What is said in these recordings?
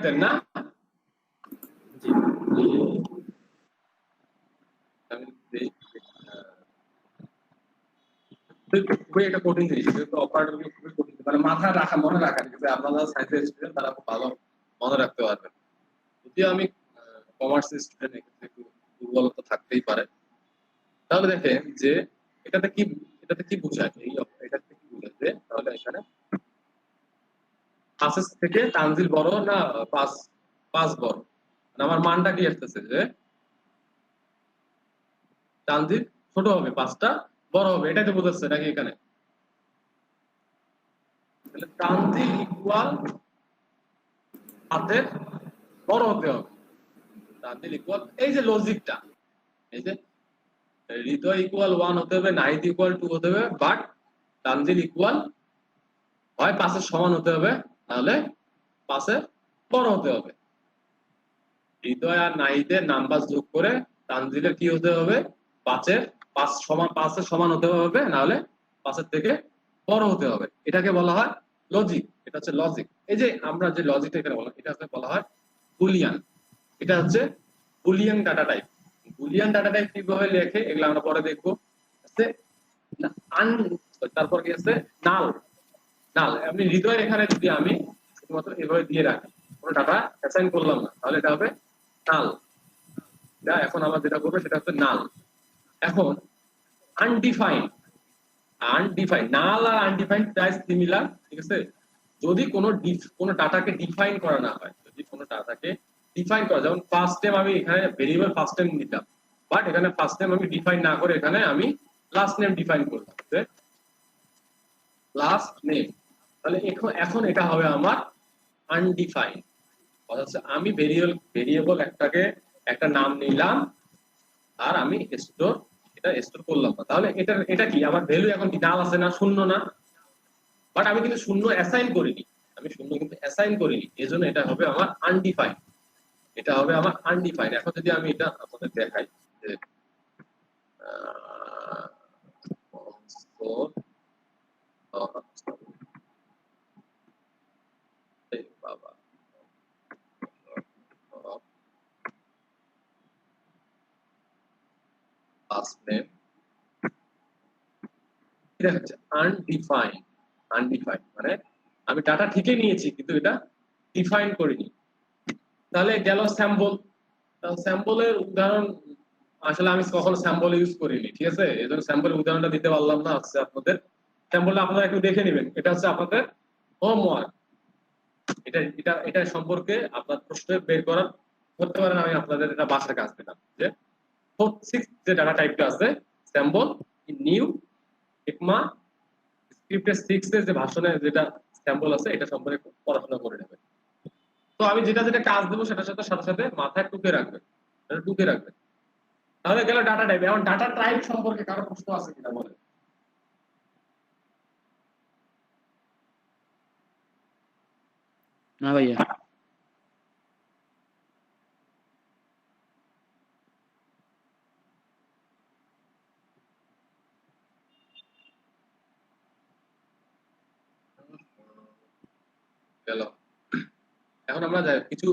দেন না? খুবই একটা কঠিন জিনিস, অপারেটর খুবই কঠিন, মানে মাথায় রাখা, মনে রাখা, আপনারা সায়েন্সের স্টুডেন্ট তারা খুব ভালো মনে রাখতে পারবেন। যদিও আমি কমার্সের স্টুডেন্ট, এক্ষেত্রে একটু দুর্বলতা থাকতেই পারে। তাহলে দেখেন যে এটাতে কি বোঝায়, এটাতে কি বোঝাচ্ছে, তাহলে এখানে পাঁচের থেকে তানজিল বড় না পাঁচ বড়, আমার মানটা কি আসতেছে যে তানজিল ছোট হবে, পাঁচটা বড় হবে, এটাই তো বোঝাচ্ছে নাকি এখানে? তাহলে তানজিল ইকুয়াল পাঁচের বড় হতে হবে, তানজিল ইকুয়াল, এই যে লজিকটা, এই যে হৃদয় ইকুয়াল 1 হতে হবে, নাহিদ ইকুয়াল 2 হতে হবে, বাট তানজিল ইকুয়াল হয় পাঁচের সমান হতে হবে, তাহলে পাঁচের বড় হতে হবে। হৃদয় আর নাহিদের নাম্বার যোগ করে তানজিলের কি হতে হবে, পাঁচের সমান হতে হবে, নাহলে পাঁচের থেকে বড় হতে হবে। এটাকে বলা হয় লজিক, এটা হচ্ছে লজিক। এই যে আমরা যে লজিকটা এখানে বলা, এটা হচ্ছে বলা হয় বুলিয়ান। এটা হচ্ছে Boolean data type. Boolean data type কিভাবে লেখে এগুলো আমরা পরে দেখবো। তারপর কি আছে নাল। আপনি হৃদয় এখানে যদি আমি শুধুমাত্র এভাবে দিয়ে রাখি, কোনো ডাটা অ্যাসাইন করলাম না, তাহলে এটা হবে নাল। এখন আমরা যেটা করবো সেটা হচ্ছে নাল। এখন আনডিফাইন্ড, নাল আর আনডিফাইন্ড প্রায় সিমিলার, ঠিক আছে? যদি কোনো ডাটাকে ডিফাইন করা না হয়, যদি কোনো ডাটাকে ডিফাইন করা, যেমন ফার্স্ট টাইম আমি এখানে ভেরিয়েবল ফার্স্ট টাইম নিতাম, বাট এখানে ফার্স্ট টাইম আমি ডিফাইন না করে এখানে আমি লাস্ট নেম ডিফাইন করলাম, লাস্ট নেম, তাহলে এখন এটা হবে আমার আনডিফাইন্ড। অর্থাৎ আমি ভেরিয়েবল একটা নাম নিলাম আর আমি স্টোর করলাম না, তাহলে এটা কি আমার ভ্যালু এখন কি নাল আছে না, শূন্য না? বাট আমি কিন্তু শূন্য অ্যাসাইন করিনি, এজন্য এটা হবে আমার আনডিফাইন্ড। এখন যদি আমি এটা আপনাদের দেখাই যে বাবা ফার্স্ট নেম আনডিফাইন্ড, মানে আমি ডাটা ঠিকই নিয়েছি কিন্তু এটা ডিফাইন করিনি। তাহলে গেল স্যাম্পল। স্যাম্পলের উদাহরণ আসলে আমি কখনো স্যাম্পল ইউজ করিনি, ঠিক আছে, এই জন্য স্যাম্পলের উদাহরণটা দিতে পারলাম না। হচ্ছে আপনাদের স্যাম্পলটা আপনারা একটু দেখে নেবেন, এটা হচ্ছে আপনাদের হোমওয়ার্ক। এটা সম্পর্কে আপনার প্রশ্ন বের করতে পারেন, আমি আপনাদের এটা বাসার কাজ দিলাম যে 4-6 যে ডাটা টাইপটা আছে, স্যাম্পল, নিউ, ইকমা, স্ক্রিপ্টের 6 এর যে ভাষণে যেটা স্যাম্পল আছে, এটা সম্পর্কে পড়াশোনা করে নেবেন। তো আমি যেটা কাজ দেবো সেটার সাথে সাথে মাথায় টুকে রাখবেন। তাহলে গেল ডাটা টাইপ। এখন ডাটা টাইপ সম্পর্কে কারো প্রশ্ন আছে কিনা বলেন? না ভাইয়া। গেল। এখন আমরা কিছু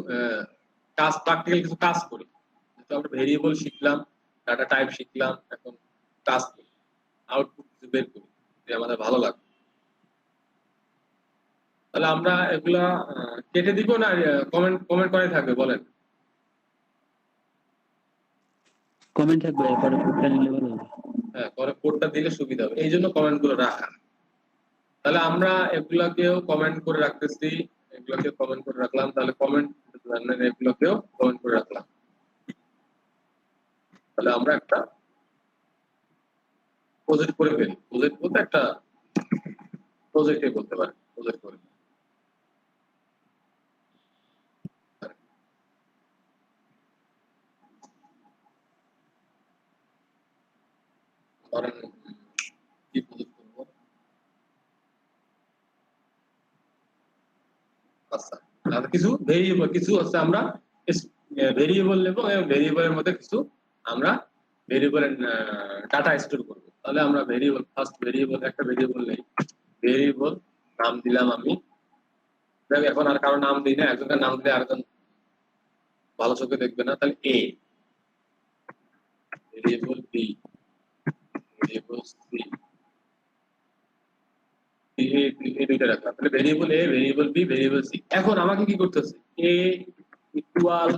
প্র্যাকটিক্যাল কিছু কাজ করি। যেহেতু আমরা ভেরিয়েবল শিখলাম, ডাটা টাইপ শিখলাম, এখন কাজ করি, আউটপুট কিছু বের করি যে আমাদের ভালো লাগবে। তাহলে আমরা এগুলা কেটে দিব না কমেন্ট করে থাকবে বলেন? কমেন্ট থাকবে, পরে কোডটা নিলে ভালো হবে। হ্যাঁ, পরে কোডটা দিলে সুবিধা হবে, এই জন্য কমেন্ট গুলো রাখা। তাহলে আমরা এগুলাকেও কমেন্ট করে রাখতেছি, এগুলোকে কমেন্ট করে রাখলাম। তাহলে এগুলোকেও কমেন্ট করে রাখলাম। তাহলে আমরা একটা প্রজেক্ট করে ফেলি। প্রজেক্ট বলতে একটা প্রজেক্টে করতে পারি, প্রজেক্ট করে ধরেন কি প্রজেক্ট করবো। আচ্ছা, তাহলে কিছু হচ্ছে আমরা ভেরিয়েবল নেব এবং ভেরিয়েবলের মধ্যে কিছু আমরা ভেরিয়েবলের ডাটা স্টোর করব। তাহলে আমরা ফার্স্ট ভেরিয়েবল একটা ভেরিয়েবল নেই, ভেরিয়েবল নাম দিলাম আমি এখন আর কারো নাম দিই না, একজনের নাম দিলে আরেকজন ভালো চোখে দেখবে না। তাহলে এ ভেরিয়েবল বি ভেরিয়েবল সি, এই দুইটা রাখলাম। তাহলে ভেরিয়েবল এ ভেরিয়েবল বি ভেরিয়েবল সি। এখন আমাকে কি করতে হচ্ছে, এ ইকুয়াল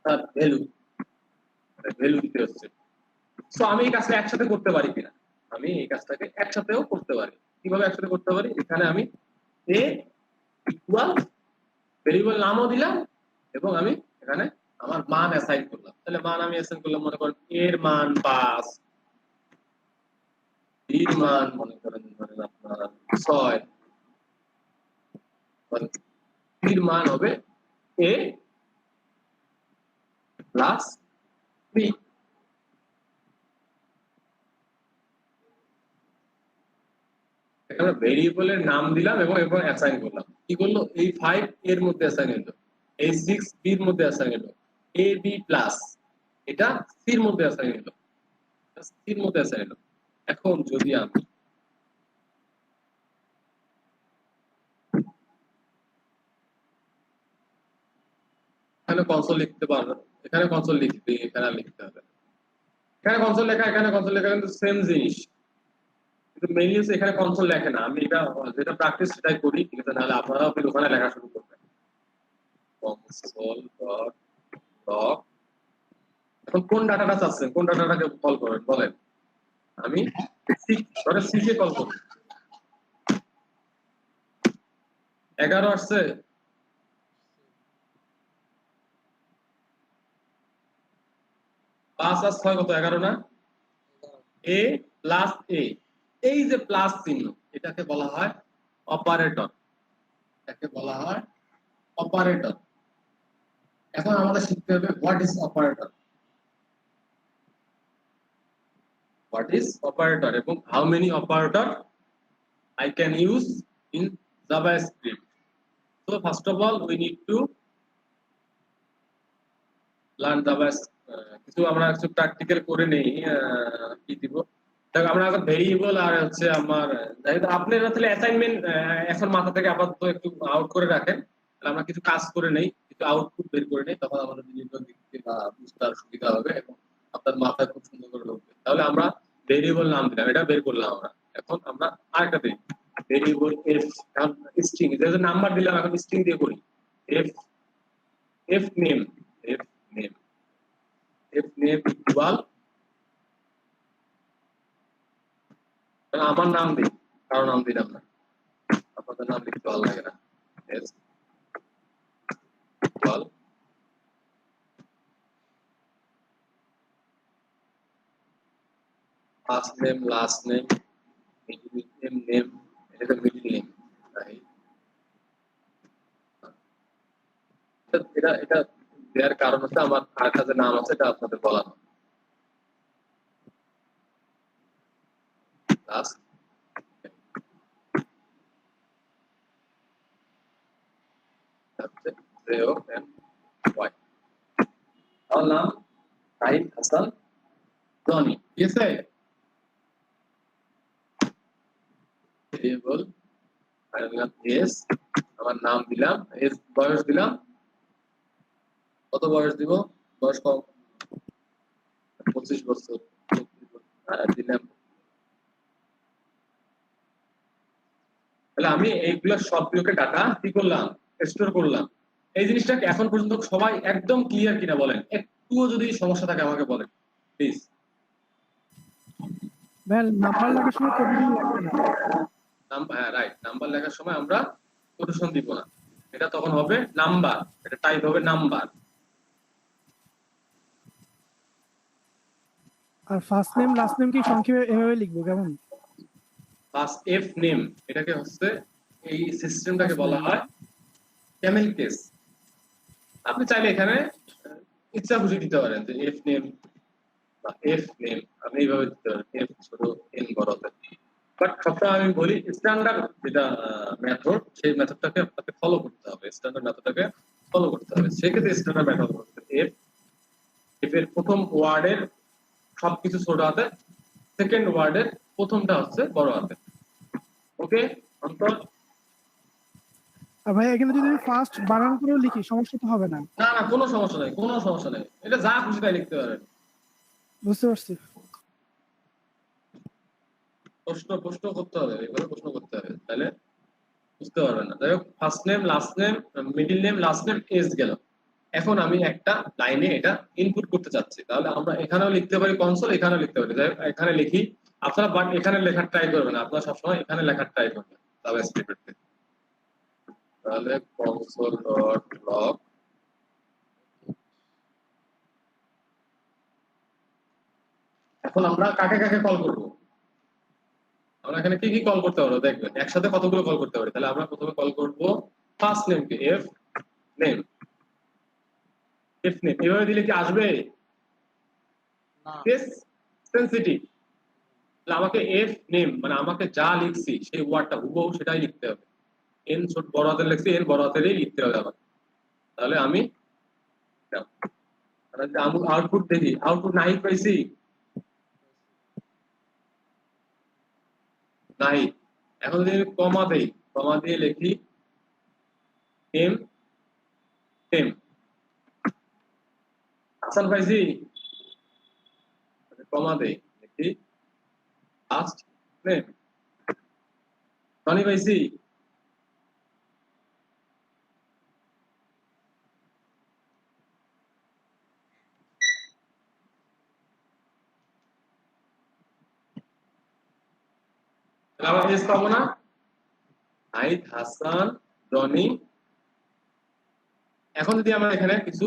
তার ভ্যালু, ভ্যালু দিতে হচ্ছে। তো আমি এই কাজটা একসাথে করতে পারি কিনা, আমি এই কাজটাকে একসাথেও করতে পারি। কিভাবে একসাথে করতে পারি, এখানে আমি এ ইকুয়াল ভেরিয়েবল নামও দিলাম এবং আমি এখানে আমার মান অ্যাসাইন করলাম। তাহলে মান আমি অ্যাসাইন করলাম, মনে করেন এর মান 5, বির মান মনে করেন ধরেন আপনার 6, বির মান হবে এ প্লাস বি। এখানে ভেরিয়েবলের নাম দিলাম এবং এরপর অ্যাসাইন করলাম। কি করলো, এই 5 এর মধ্যে অ্যাসাইন হলো, এই 6 বির মধ্যে অ্যাসাইন হলো, এ বি প্লাস এটা সির মধ্যে অ্যাসাইন হলো, সির মধ্যে অ্যাসাইন হলো। এখন যদি আমি এখানে কনসোল লিখতে পারবো, এখানে কনসোল লিখতে, এখানে লিখতে হবে, এখানে কনসোল লেখা এখানে কনসোল লেখা কিন্তু সেম জিনিস, কিন্তু মেইনলি এখানে কনসোল লেখে না। আমি এটা যেটা প্র্যাকটিস সেটাই করি, ঠিক আছে, নাহলে আপনারাও ফির ওখানে লেখা শুরু করবেন। কনসোল ডট লগ, এখন কোন ডাটাটা চাচ্ছেন, কোন ডাটাটাকে কল করবেন বলেন। আমি ধরে সি কে কল করব, 11 আসছে, 5 আর 6 কত, 11 না? এ প্লাস এ, এই যে প্লাস চিহ্ন এটাকে বলা হয় অপারেটর, এটাকে বলা হয় অপারেটর। এখন আমাদের শিখতে হবে what is operator, what is operator এবং how many operator I can use in JavaScript. So first of all we need to learn JavaScript. কিছু আমরা কিছু প্র্যাকটিক্যাল করে নেই, কি দিব, দেখো আমরা এখন ভেরিয়েবল আর হচ্ছে আমার, আপনারা তাহলে অ্যাসাইনমেন্ট এখন মাথা থেকে আপাতত একটু আউট করে রাখেন, তাহলে আমরা কিছু কাজ করে নেই, কিছু আউটপুট বের করে নেই, তখন আমাদের নিজেদের দিক থেকে বুঝতে আরো সুবিধা হবে এবং আপনার মাথায় খুব সুন্দর করে ঢুকবে। তাহলে আমরা ভেরিয়েবল নাম দিলাম, এটা বের করলাম আমরা। এখন আমরা আরেকটা দিই ভেরিয়েবল এফ, স্ট্রিং, যেহেতু নাম্বার দিলাম এখন স্ট্রিং দিয়ে করি। F F name, F name, F name equal, আমার নাম দিই, কারো নাম দিলাম না, আপনাদের নাম লিখতে ভালো লাগে না। S equal first name last name middle name name, এটা মিডল নেম, এটা এটা দেওয়ার কারণ হচ্ছে আমার আরেকটা যে নাম আছে এটা আপনাদের বলানো। লাস্ট আমার নাম সাহিদ হাসান জনি, ঠিক আছে। ভেরিয়েবল এস, আমার নাম দিলাম, এস বয়স দিলাম, কত বয়স দিব, বয়স কম 25 বছর দিলাম। তাহলে আমি এইগুলা সবগুলোকে ডাটা কি করলাম, স্টোর করলাম। এই জিনিসটা এখন পর্যন্ত সবাই একদম ক্লিয়ার কিনা বলেন, একটুও যদি সমস্যা থাকে আমাকে বলেন প্লিজ। ভাই নাম্বার লেখার সময় কোটেশন লাগবে না, হ্যাঁ রাইট, নাম্বার লেখার সময় আমরা কোটেশন দিব না, এটা তখন হবে নাম্বার, এটা টাইপ হবে নাম্বার। আর ফার্স্ট নেম লাস্ট নেম কি সংক্ষেপে এভাবে লিখবো কেমন? ফার্স্ট এফ নেম, এটাকে হচ্ছে এই সিস্টেমটাকে বলা হয় ক্যামেল কেস। আপনি চাইলে এখানে ইচ্ছা খুশি দিতে পারেন যে এফ নেম বা এফ নেম, আপনি এইভাবে দিতে পারেন, এফ ছোট এন বড় হাতের। বাট সবসময় আমি বলি স্ট্যান্ডার্ড যেটা মেথড, সেই মেথডটাকে আপনাকে ফলো করতে হবে, স্ট্যান্ডার্ড মেথডটাকে ফলো করতে হবে। সেক্ষেত্রে স্ট্যান্ডার্ড মেথড হচ্ছে এফ, এফ এর প্রথম ওয়ার্ডের সবকিছু ছোট হাতে, সেকেন্ড ওয়ার্ডের প্রথমটা হচ্ছে বড় হাতে। ওকে অন্তর, আর ভাই এখানে যদি আমি ফার্স্ট বানান করেও লিখি সমস্যা তো হবে না? না না, কোনো সমস্যা নাই, কোনো সমস্যা নাই, এটা যা খুশি তাই লিখতে পারেন। বুঝতে পারছি। প্রশ্ন প্রশ্ন করতে হবে, এগুলো প্রশ্ন করতে হবে, তাহলে বুঝতে পারবেন না। যাই হোক, first name, last name, middle name, last name, age গেল। এখন আমি একটা লাইনে এটা ইনপুট করতে চাচ্ছি, তাহলে আমরা এখানেও লিখতে পারি কনসোল, এখানেও লিখতে পারি। যাই হোক, এখানে লিখি। আপনারা বাট এখানে লেখার ট্রাই করবেন, আপনারা সবসময় এখানে লেখার ট্রাই করবেন জাভাস্ক্রিপ্টে। তাহলে কনসোল ডট লগ। এখন আমরা কাকে কাকে কল করব? আমরা এখানে কি কি কল করতে পারবো দেখবেন, একসাথে কতগুলো কল করতে পারি। তাহলে আমরা প্রথমে কল করব ফার্স্ট নেমকে, এফ নেম। এফ নেম এভাবে দিলে কি আসবে? Case sensitive. তাহলে আমাকে এফ নেম মানে আমাকে যা লিখছি সেই ওয়ার্ডটা হুবহু সেটাই লিখতে হবে। এন ছোট বড় হাতের লিখছি, এন বড় হাতেরই লিখতে হবে আমার। তাহলে আমি আউটপুট দেখি, আউটপুট নাই পাইছি, নাই। এখন যদি আমি কমা দেই, কমা দিয়ে লিখি এম টেম, আসান পাইছি, কমা দেই লিখি লাস্ট নেম, টনি পাইছি। তাহলে আমরা এস পাবো না, নাহিদ, হাসান, রনি। এখন যদি আমরা এখানে কিছু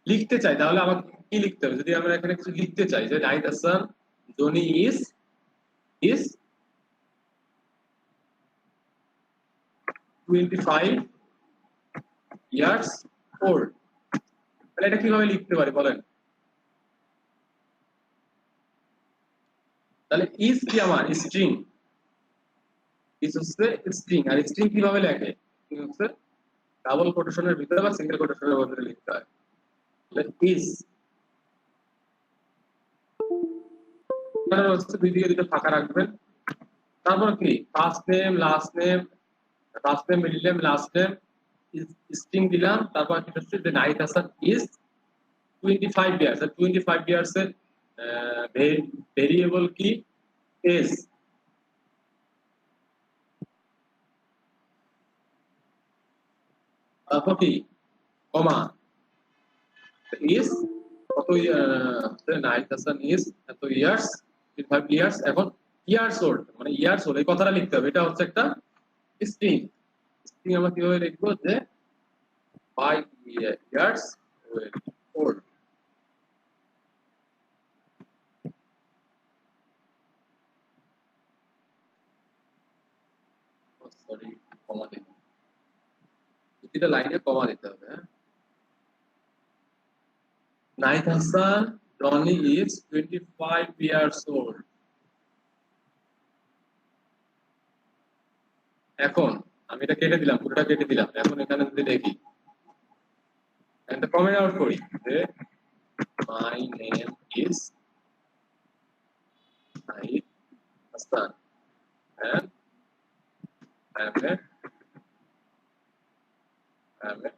লিখতে চাই তাহলে আমাকে কি লিখতে হবে? যদি আমরা এখানে কিছু লিখতে চাই যে Nahid Hasan Johnny is 25 years old, তাহলে এটা কিভাবে লিখতে পারি বলেন? তাহলে ইজ কি আমার স্ট্রিং, ইজ হচ্ছে স্ট্রিং, আর স্ট্রিং কিভাবে লেখে? স্ট্রিং হচ্ছে ডাবল কোটেশনের ভিতরে বা সিঙ্গেল কোটেশনের ভিতরে লিখতে হয়। তাহলে ইজ হচ্ছে দুই দিকে দুটো ফাঁকা রাখবেন। তারপর কি first name, last name, first name, middle name, last name, string দিলাম। তারপর কি হচ্ছে যে নাহিদ হাসান ইজ 25 ইয়ার্স, আর 25 ইয়ার্স এর ভেরিয়েবল কি? এজ। তারপর কি কমা, ইজ কত, নাহিদ হাসান ইজ এত ইয়ার্স, 25 ইয়ার্স। এখন ইয়ার্স ওল্ড মানে ইয়ার্স ওল্ড, এই কথাটা লিখতে হবে। এটা হচ্ছে একটা স্ট্রিং। স্ট্রিং আমরা কিভাবে লিখবো যে 5 ইয়ার্স ওল্ড। সরি, কমা দিতে, প্রতিটা লাইনে কমা দিতে হবে। হ্যাঁ, Nahid Hasan Rony is 25 years old. এখন আমি এটা কেটে দিলাম, পুরোটা কেটে দিলাম। এখন এখানে যদি দেখি, একটা কমেন্ট আউট করি যে my name is Nahid Hasan and I am a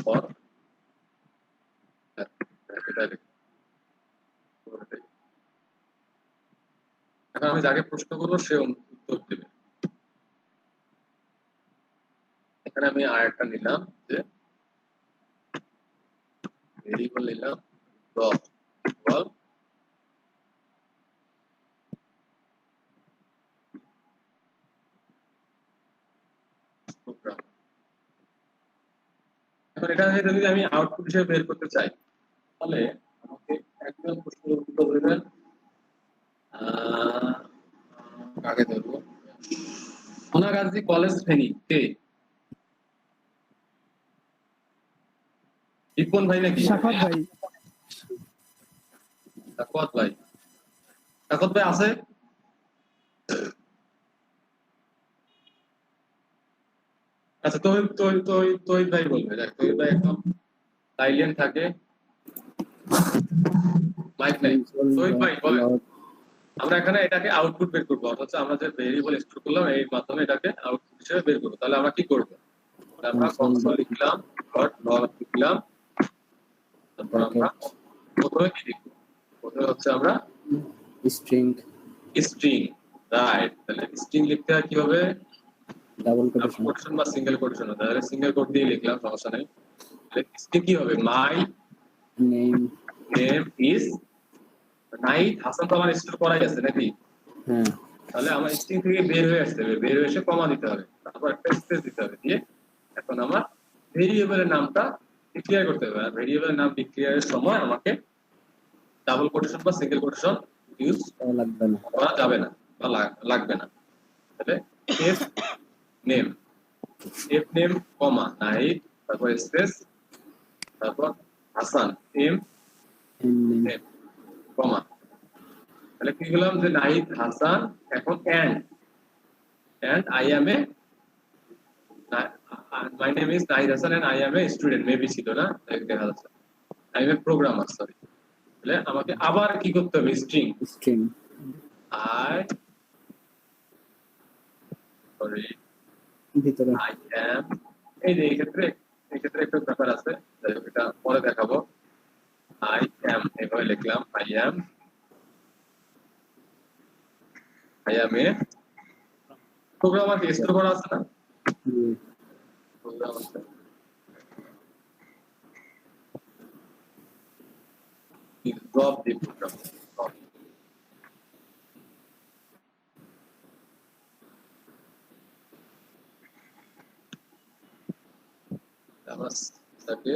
for এখন আমি যাকে প্রশ্ন করবো সে উত্তর দেবে। এখানে আমি আরেকটা নিলাম যে ভেরিয়েবল নিলাম ডট ইকুয়াল প্রোগ্রাম। এখন এটা যদি আমি আউটপুট হিসেবে বের করতে চাই তাহলে আমাকে একদম প্রশ্নের উত্তর দেবেন। কাকে দেবো? সোনাগাজী কলেজ ফেনী কে? রিপন ভাই নাকি? সাফাত ভাই। সাকওয়াত ভাই, সাকওয়াত ভাই আছে? আচ্ছা, তহিদ ভাই বলবে। দেখ, তহিদ ভাই একদম সাইলেন্ট থাকে। মাইক নাই। শহীদ ভাই বলেন, আমরা এখানে এটাকে আউটপুট বের করবো, অর্থাৎ আমরা যে ভেরিয়েবল স্টোর করলাম এই মাধ্যমে এটাকে আউটপুট হিসেবে বের করবো। তাহলে আমরা কি করবো, আমরা কনসোল লিখলাম, ডট লগ লিখলাম, তারপর আমরা প্রথমে কি লিখবো, প্রথমে হচ্ছে আমরা স্ট্রিং স্ট্রিং, রাইট। তাহলে স্ট্রিং লিখতে হয় কিভাবে, ডাবল ডাবল কোটেশন কোটেশন বা সিঙ্গেল কোটেশন। তাহলে সিঙ্গেল কোট দিয়ে লিখলাম, সমস্যা নেই। তাহলে স্ট্রিং কি হবে, my name name is Nahid Hasan. তো আমার স্টোর করা গেছে নাকি, হ্যাঁ তাহলে আমার স্ট্রিং থেকে বের হয়ে আসতে হবে, বের হয়ে এসে কমা দিতে হবে, তারপর একটা স্পেস দিতে হবে, দিয়ে এখন আমার ভেরিয়েবলের নামটা ডিক্লেয়ার করতে হবে। আর ভেরিয়েবলের নাম ডিক্লেয়ারের সময় আমাকে ডাবল কোটেশন বা সিঙ্গেল কোটেশন ইউজ লাগবে না করা যাবে না বা লাগবে না। তাহলে এফ নেম কমা নাহিদ, তারপর স্পেস, তারপর হাসান এম নেম কমা। তাহলে কি বললাম যে নাহিদ হাসান, এখন and I am a my name is Nahid Hassan and I am a student, maybe ছিল না, দেখা যাচ্ছে I am a programmer, sorry। তাহলে আমাকে আবার কি করতে হবে, স্ট্রিং স্ট্রিং I sorry ভিতরে I am, এই যে এই ক্ষেত্রে একটা ব্যাপার আছে, এটা পরে দেখাবো। I am এভাবে লিখলাম, I am a প্রোগ্রামার কি স্টোর করা আছে না, প্রোগ্রাম আছে। ড্রপ দি প্রোগ্রাম, আমরা তাকে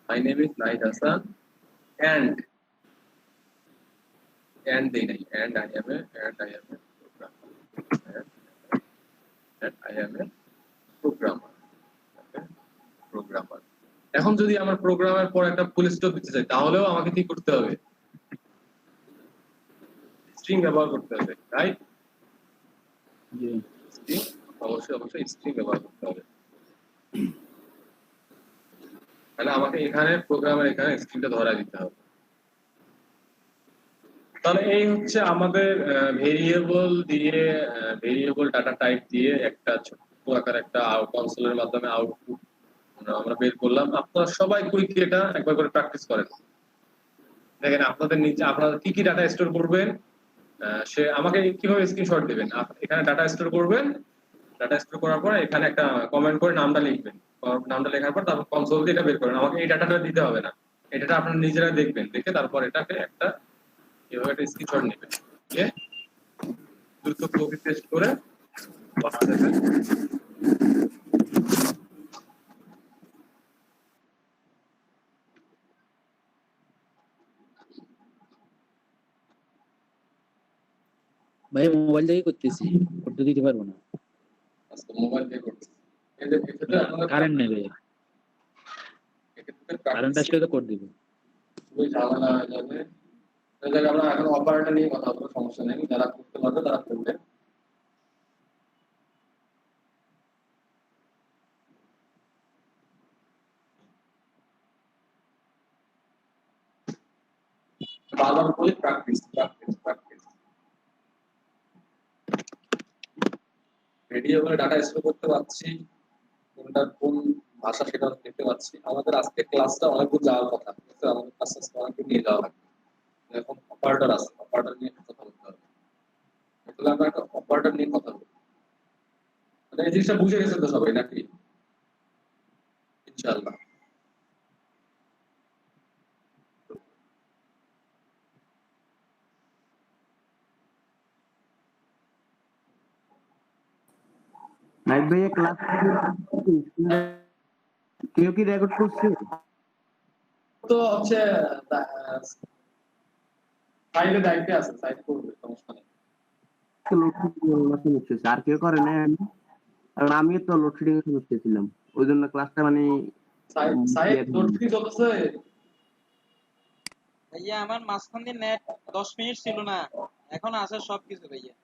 my name is Nahid Hassan and দেই নাই, and I am a programmer, and I am a programmer, okay? programmer। এখন যদি আমার প্রোগ্রামের পর একটা ফুল স্টপ দিতে চাই, তাহলেও আমাকে কি করতে হবে, স্ট্রিং ব্যবহার করতে হবে, রাইট? জি স্ট্রিং অবশ্যই স্ট্রিং ব্যবহার করতে হবে। তাহলে আমাকে এখানে প্রোগ্রামের এখানে স্ট্রিংটা ধরা দিতে হবে। তাহলে এই হচ্ছে আমাদের ভেরিয়েবল দিয়ে, ভেরিয়েবল ডাটা টাইপ দিয়ে একটা ছোট্ট আকার একটা কনসোলের মাধ্যমে আউটপুট আমরা বের করলাম। আপনারা সবাই কুইকলি এটা একবার করে প্র্যাকটিস করেন। দেখেন আপনাদের নিচে আপনারা কি কি ডাটা স্টোর করবেন, সে আমাকে কিভাবে স্ক্রিনশট দিবেন। এখানে ডাটা স্টোর করবেন, ডাটা স্টোর করার পর এখানে একটা কমেন্ট করে নামটা লিখবেন, নামটা লেখার পর তারপর কনসোল দিয়ে এটা বের করেন। আমাকে এই ডাটাটা দিতে হবে না, এই ডাটা আপনারা নিজেরা দেখবেন, দেখে তারপর এটাকে একটা এভাবে একটা স্ক্রিনশট নেবেন, নিয়ে দ্রুত কপি পেস্ট করে পাঠাবেন। ভাই মোবাইল থেকে করতেছি, করতে দিতে পারবো না, আজকে মোবাইল দিয়ে করছি। এক্ষেত্রে আপনারা কারেন্ট নেই ভাই, এক্ষেত্রে কারেন্ট আসলে তো করে দিব। খুবই ঝামেলা হয়ে যাবে। এই জায়গায় আমরা এখন অপারেটর নিয়ে কথা বলবো, সমস্যা নেই, যারা করতে পারবে তারা করবে। বারবার বলি প্র্যাকটিস। ভেরিয়েবল ডাটা স্টোর করতে পারছি, কোনটা কোন ভাষা সেটা দেখতে পাচ্ছি। আমাদের আজকে ক্লাসটা অনেক দূর যাওয়ার কথা, ঠিক আছে? আমাদের ক্লাস অনেক দূর নিয়ে যাওয়া লাগবে। এখন অপারেটর আছে, অপারেটর নিয়ে কথা বলতে হবে। তাহলে আমরা একটা অপারেটর নিয়ে কথা বলবো। মানে এই জিনিসটা বুঝে গেছেন তো সবাই নাকি? ইনশাআল্লাহ। নাইট ভাইয়া ক্লাস কেউ কি রেকর্ড করছে? তো হচ্ছে সাইডে দায়িত্বে আছে, সাইড করবে, সমস্যা নেই। আর কেউ করে না? কারণ আমি তো লোডশেডিং এর সমস্যা ছিলাম, ওই জন্য ক্লাসটা মানে সাইড লোডশেডিং চলতেছে। ভাইয়া আমার মাঝখান দিয়ে নেট 10 মিনিট ছিল না, এখন আছে সবকিছু ভাইয়া।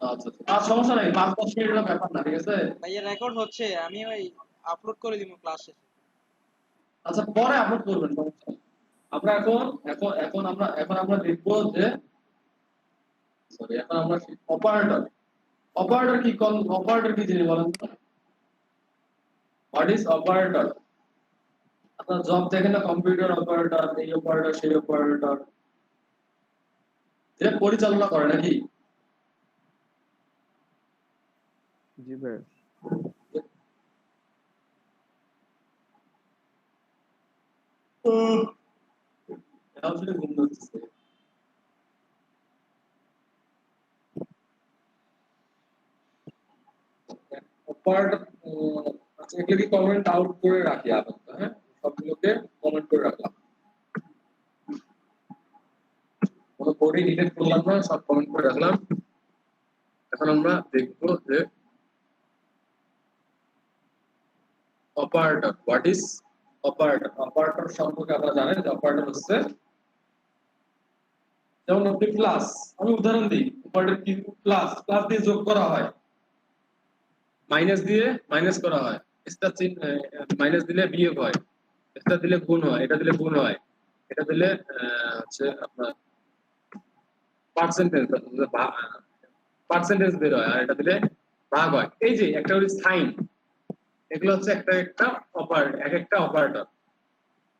আচ্ছা আর সমস্যা নাই, 5-10 মিনিটের ব্যাপার না, ঠিক আছে? ভাইয়া রেকর্ড হচ্ছে, আমি ওই আপলোড করে দিব ক্লাস শেষে। আচ্ছা পরে আপলোড করবেন, সমস্যা নেই। আমরা এখন আমরা দেখবো যে সরি এখন আমরা অপারেটর। অপারেটর কি জিনিস বলেন তো? What is operator? আপনার জব দেখেন না, কম্পিউটার অপারেটর, এই অপারেটর সেই অপারেটর, যে পরিচালনা করে নাকি? জি ভাই। এটা আসলে ঘুম ধরতেছে। অপারেটর আচ্ছা এগুলো কি কমেন্ট আউট করে রাখি আপাতত, হ্যাঁ সবগুলোকে কমেন্ট করে রাখলাম, কোনো কোডই ডিলিট করলাম না, সব কমেন্ট করে রাখলাম। এখন আমরা দেখবো যে operator, what is operator? Operator সম্পর্কে আপনারা জানেন যে অপারেটর হচ্ছে, যেমন আপনি প্লাস, আমি উদাহরণ দিই, অপারেটর কি? প্লাস প্লাস দিয়ে যোগ করা হয়, মাইনাস দিয়ে মাইনাস করা হয়, স্টার চিহ্ন মাইনাস দিলে বিয়োগ হয়, স্টার দিলে গুণ হয়, এটা দিলে গুণ হয়, এটা দিলে হচ্ছে আপনার পার্সেন্টেজ পার্সেন্টেজ বের হয়, আর এটা দিলে ভাগ হয়। এই যে একটা হচ্ছে সাইন, এগুলো হচ্ছে একটা একটা অপারেটর, এক একটা অপারেটর।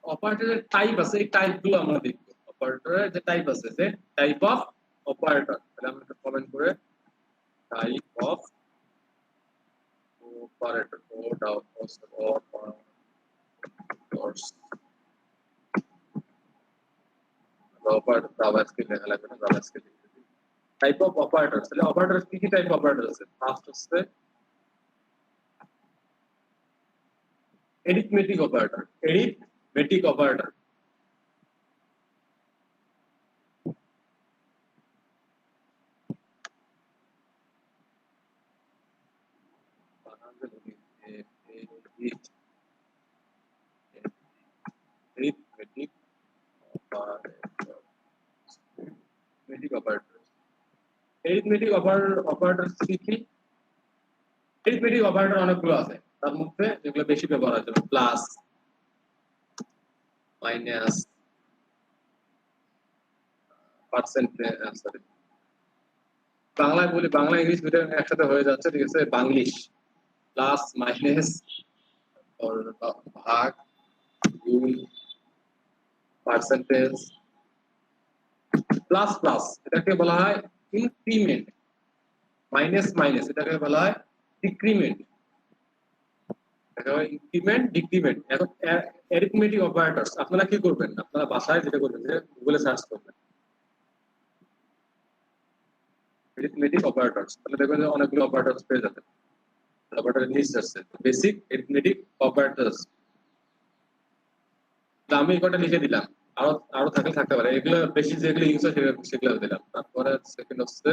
অপারেটরের টাইপ আছে, এই টাইপ গুলো আমরা দেখবো। অপারেটরের যে টাইপ আছে, যে টাইপ অফ অপারেটর, তাহলে আমরা একটা কমেন্ট করে type of operator operator JavaScript লেখা লাগবে না, জাভাস্ক্রিপ্ট টাইপ অফ অপারেটর। তাহলে অপারেটর কি কি টাইপ অপারেটর আছে? ফার্স্ট হচ্ছে arithmetic operator. Arithmetic operator arithmetic operator arithmetic operator কি? arithmetic operator অনেকগুলো আছে, তার মধ্যে যেগুলো বেশি ব্যবহার হয় যেমন প্লাস, মাইনাস, পার্সেন্টেজ, সরি বাংলায় বলি, বাংলা ইংলিশ দুটো একসাথে হয়ে যাচ্ছে, ঠিক আছে? বাংলিশ, প্লাস মাইনাস ভাগ গুণ পার্সেন্টেজ, প্লাস প্লাস এটাকে বলা হয় ইনক্রিমেন্ট, মাইনাস মাইনাস এটাকে বলা হয় ডিক্রিমেন্ট, এটাকে হয় ইনক্রিমেন্ট ডিক্রিমেন্ট। এখন অ্যারিথমেটিক অপারেটরস আপনারা কি করবেন? আপনারা বাসায় যেটা করবেন যে গুগলে সার্চ করবেন অ্যারিথমেটিক অপারেটরস, তাহলে দেখবেন যে অনেকগুলো অপারেটরস পেয়ে যাবেন, অপারেটরের লিস্ট আছে, বেসিক অ্যারিথমেটিক অপারেটরস। আমি এই কটা লিখে দিলাম, আরো আরো থাকলে থাকতে পারে, এগুলো বেশি যেগুলো ইউজ হয় সেগুলো দিলাম। তারপরে সেকেন্ড হচ্ছে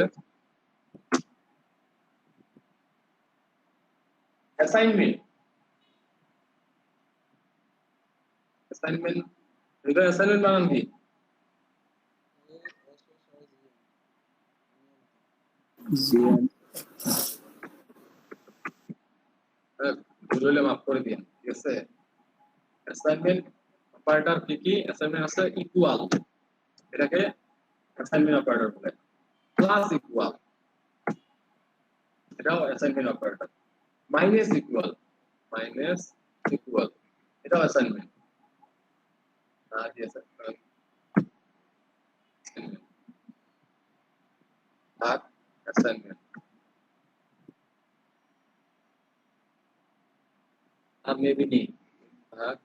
অ্যাসাইনমেন্ট। অ্যাসাইনমেন্ট, এটা অ্যাসাইনমেন্ট বানান কি? জিএন ভুল হলে মাফ করে দিন, ঠিক আছে? অ্যাসাইনমেন্ট অপারেটর কি কি? অ্যাসাইনমেন্ট আছে ইকুয়াল, এটাকে অ্যাসাইনমেন্ট অপারেটর বলে। প্লাস ইকুয়াল, এটাও assignment operator. Minus equal, minus equal, এটাও অ্যাসাইনমেন্ট। আর কি আছে? আর অ্যাসাইনমেন্ট আর মেবি নি ভাগ,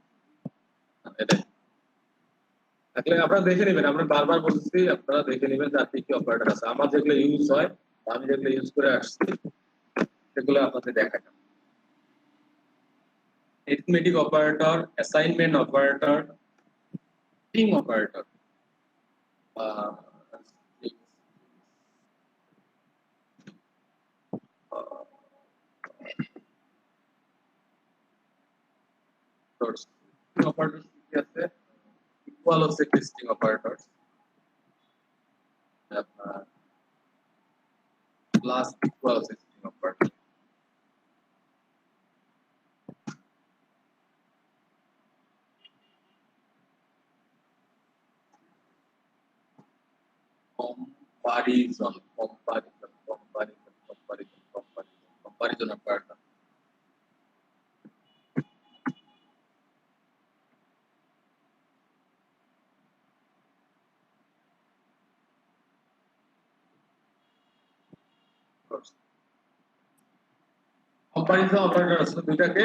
এটাই থাকলে আপনারা দেখে নেবেন। আমরা বারবার বলছি, আপনারা দেখে নেবেন যে আর কি কি অপারেটর আছে। আমার যেগুলো ইউজ হয়, আমি যেগুলো ইউজ করে আসছি সেগুলো আপনাদের দেখাই। arithmetic operator, assignment operator, string operator, uh, string operators কি আছে? equal হচ্ছে একটা string operators, plus equal হচ্ছে string operator। Comparison comparison comparison comparison comparison comparison operator comparison operator আছে দুইটাকে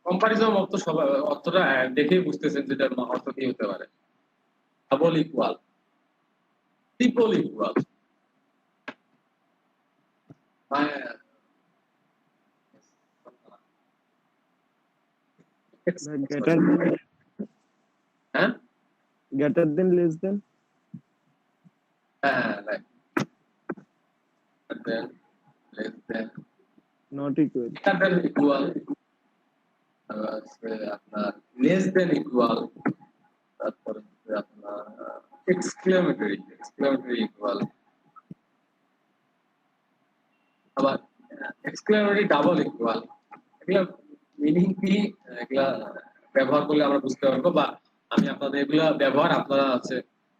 কম্পারিজন অর্থ সবাই অর্থটা দেখেই বুঝতেছেন যেটা অর্থ কি হতে পারে double equal triple equal Greater than, হ্যাঁ greater than, less than. হ্যাঁ right then less then Not equal. greater than equal আপনার লেস দেন ইকুয়াল তারপর আপনার এক্সক্লেমেটরি ইকুয়াল আবার এক্সক্লেমেটরি ডাবল ইকুয়াল এগুলা মিনিং কি এগুলা ব্যবহার করলে আমরা বুঝতে পারবো বা আমি আপনাদের এগুলা ব্যবহার আপনারা আছে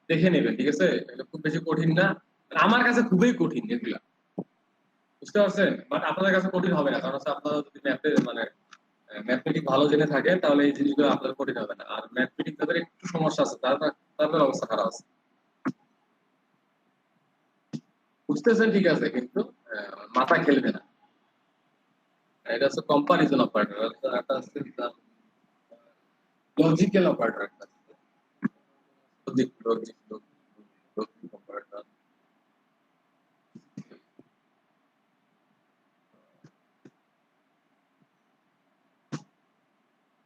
দেখে নেবেন ঠিক আছে এটা খুব বেশি কঠিন না আমার কাছে খুবই কঠিন এগুলা বুঝতে পারছেন বাট আপনাদের কাছে কঠিন হবে না কারণ হচ্ছে আপনারা যদি ম্যাথে মানে ম্যাথমেটিক ভালো জেনে থাকেন তাহলে এই জিনিসগুলো আপনাদের কঠিন হবে না আর ম্যাথমেটিক তাদের একটু সমস্যা আছে তাদের অবস্থা খারাপ আছে বুঝতেছেন ঠিক আছে কিন্তু মাথা খেলবে না এটা হচ্ছে কম্পারিজন অপারেটর একটা আছে লজিক্যাল অপারেটর একটা আছে লজিক অপারেটর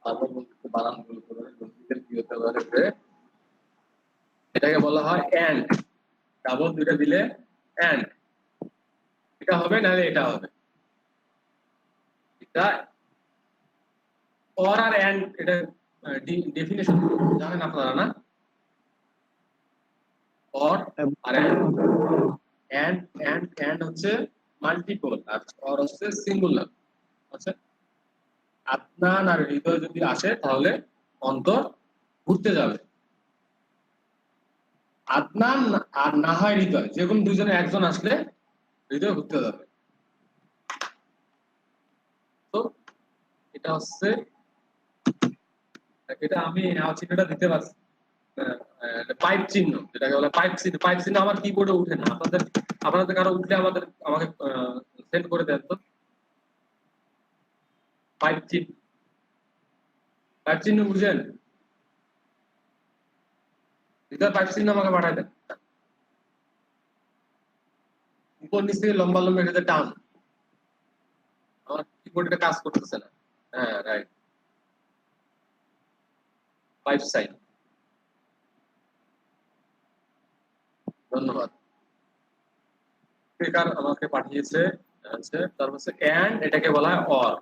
আবার বলতে বানান ভুল করে লজিক্যাল কি হতে পারে যে এটাকে বলা হয় এন্ড ডাবল দুইটা দিলে এন্ড এটা হবে নাহলে এটা হবে এটা অর আর এন্ড এটা ডেফিনেশন জানেন আপনারা না অর আর এন্ড হচ্ছে মাল্টিপল আর অর হচ্ছে সিঙ্গুলার আচ্ছা আদনান আর হৃদয় যদি আসে তাহলে অন্তর ঘুরতে যাবে আদনান আর না হয় হৃদয় যে কোনো দুইজনে একজন আসলে হৃদয় ঘুরতে যাবে তো এটা হচ্ছে এটা আমি চিহ্নটা দিতে পারছি পাইপ চিহ্ন যেটাকে বলে পাইপ চিহ্ন আমার কিবোর্ডে উঠে না আপনাদের কারো উঠলে আমাকে সেন্ড করে দেন তো পাইপ চিহ্ন বুঝেন হৃদয় পাইপ চিহ্ন আমাকে পাঠাই দেন উপর নিচ থেকে লম্বা লম্বা এটাতে টান আমার কিবোর্ডে কাজ করতেছে না হ্যাঁ রাইট পাইপ সাইন ধন্যবাদ স্পিকার আমাকে পাঠিয়েছে আছে তারপর হচ্ছে এন্ড এটাকে বলা হয় অর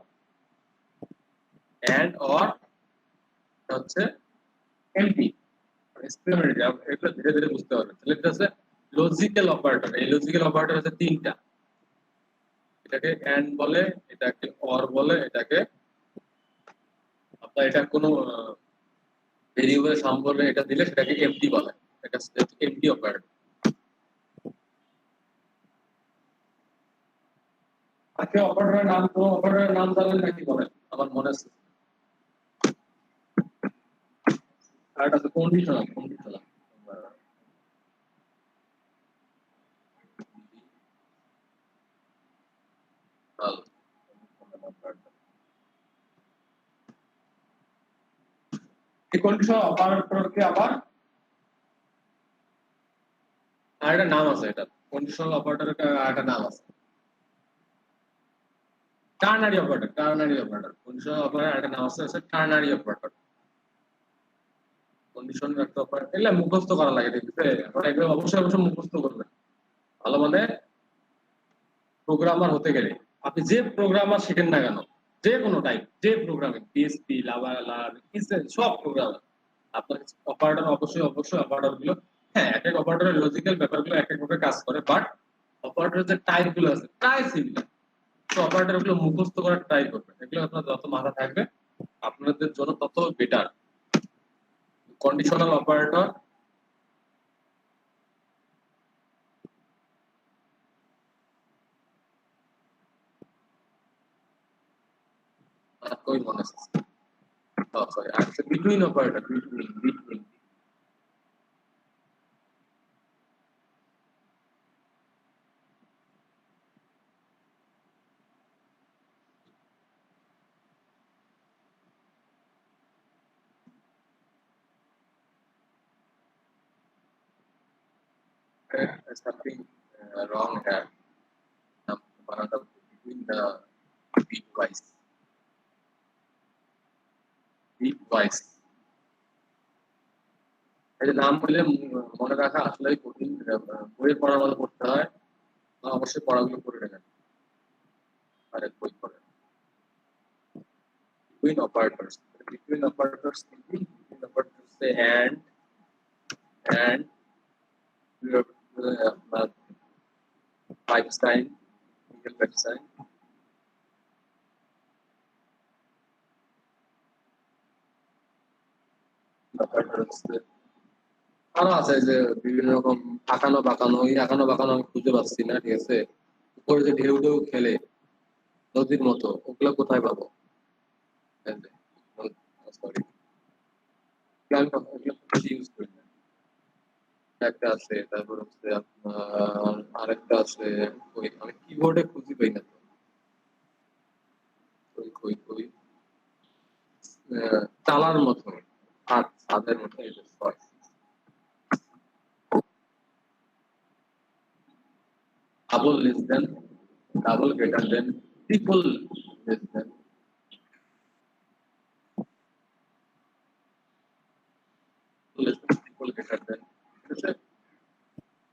এন্ড অর হচ্ছে এমপি এক্সপেরিমেন্ট এটা ধীরে ধীরে বুঝতে পারবেন তাহলে এটা হচ্ছে লজিক্যাল অপারেটর এই লজিক্যাল অপারেটর হচ্ছে তিনটা এটাকে এন্ড বলে এটাকে অর বলে এটাকে আপনার এটা কোনো ভেরিয়েবল সম্পর্কে এটা দিলে সেটাকে এমটি বলে এটা এমটি অপারেটর আজকে অপারেটরের নাম কোন অপারেটরের নাম জানেন নাকি বলেন আমার মনে আছে আর এটা কন্ডিশনাল এই কন্ডিশনাল অপারেটরকে আবার আর একটা নাম আছে এটা কন্ডিশনাল অপারেটরের একটা নাম আছে টার্নারি অপারেটর কন্ডিশনাল অপারেটর একটা নাম আছে টার্নারি অপারেটর কন্ডিশনাল একটা অপারেটর এগুলা মুখস্থ করা লাগে দেখতে আমরা এগুলো অবশ্যই মুখস্থ করবেন ভালো মানে প্রোগ্রামার হতে গেলে আপনি যে প্রোগ্রামার শিখেন না কেন যে কোনো টাইপ যে প্রোগ্রামিং পিএসপি লাভা সব প্রোগ্রামার আপনার অপারেটর অবশ্যই অপারেটর গুলো হ্যাঁ এক এক অপারেটরের লজিক্যাল ব্যাপারগুলো এক এক ভাবে কাজ করে বাট অপারেটরের যে টাইপ গুলো আছে প্রায় সিমিলার তো অপারেটর গুলো মুখস্থ করার ট্রাই করবেন এগুলো আপনার যত মাথা থাকবে আপনাদের জন্য তত বেটার কন্ডিশনাল অপারেটর মনে আছে সরি আচ্ছা between operator between there's something wrong here. Between the bitwise. Bitwise. এই যে নাম বললে মনে রাখা আসলে কঠিন বইয়ের পড়ার মতো পড়তে হয় অবশ্যই পড়াগুলো করে নেবেন আরেক বই পড়ে between operators between operators say and pipe sign equal pipe sign operators আরো আছে যে বিভিন্ন রকম আঁকানো বাঁকানো এই আঁকানো বাঁকানো আমি খুঁজে পাচ্ছি না ঠিক আছে উপরে যে ঢেউ ঢেউ খেলে নদীর মতো ওগুলো কোথায় পাবো সরি ইউজ করি না একটা আছে তারপর হচ্ছে আপনার আরেকটা আছে ওই আমি কিবোর্ডে খুঁজে পাই না তো ওই কই কই তালার মতো হাত ছাদের মতো এই যে double less than, double greater than, triple less than. Less than, triple greater than. ঠিক আছে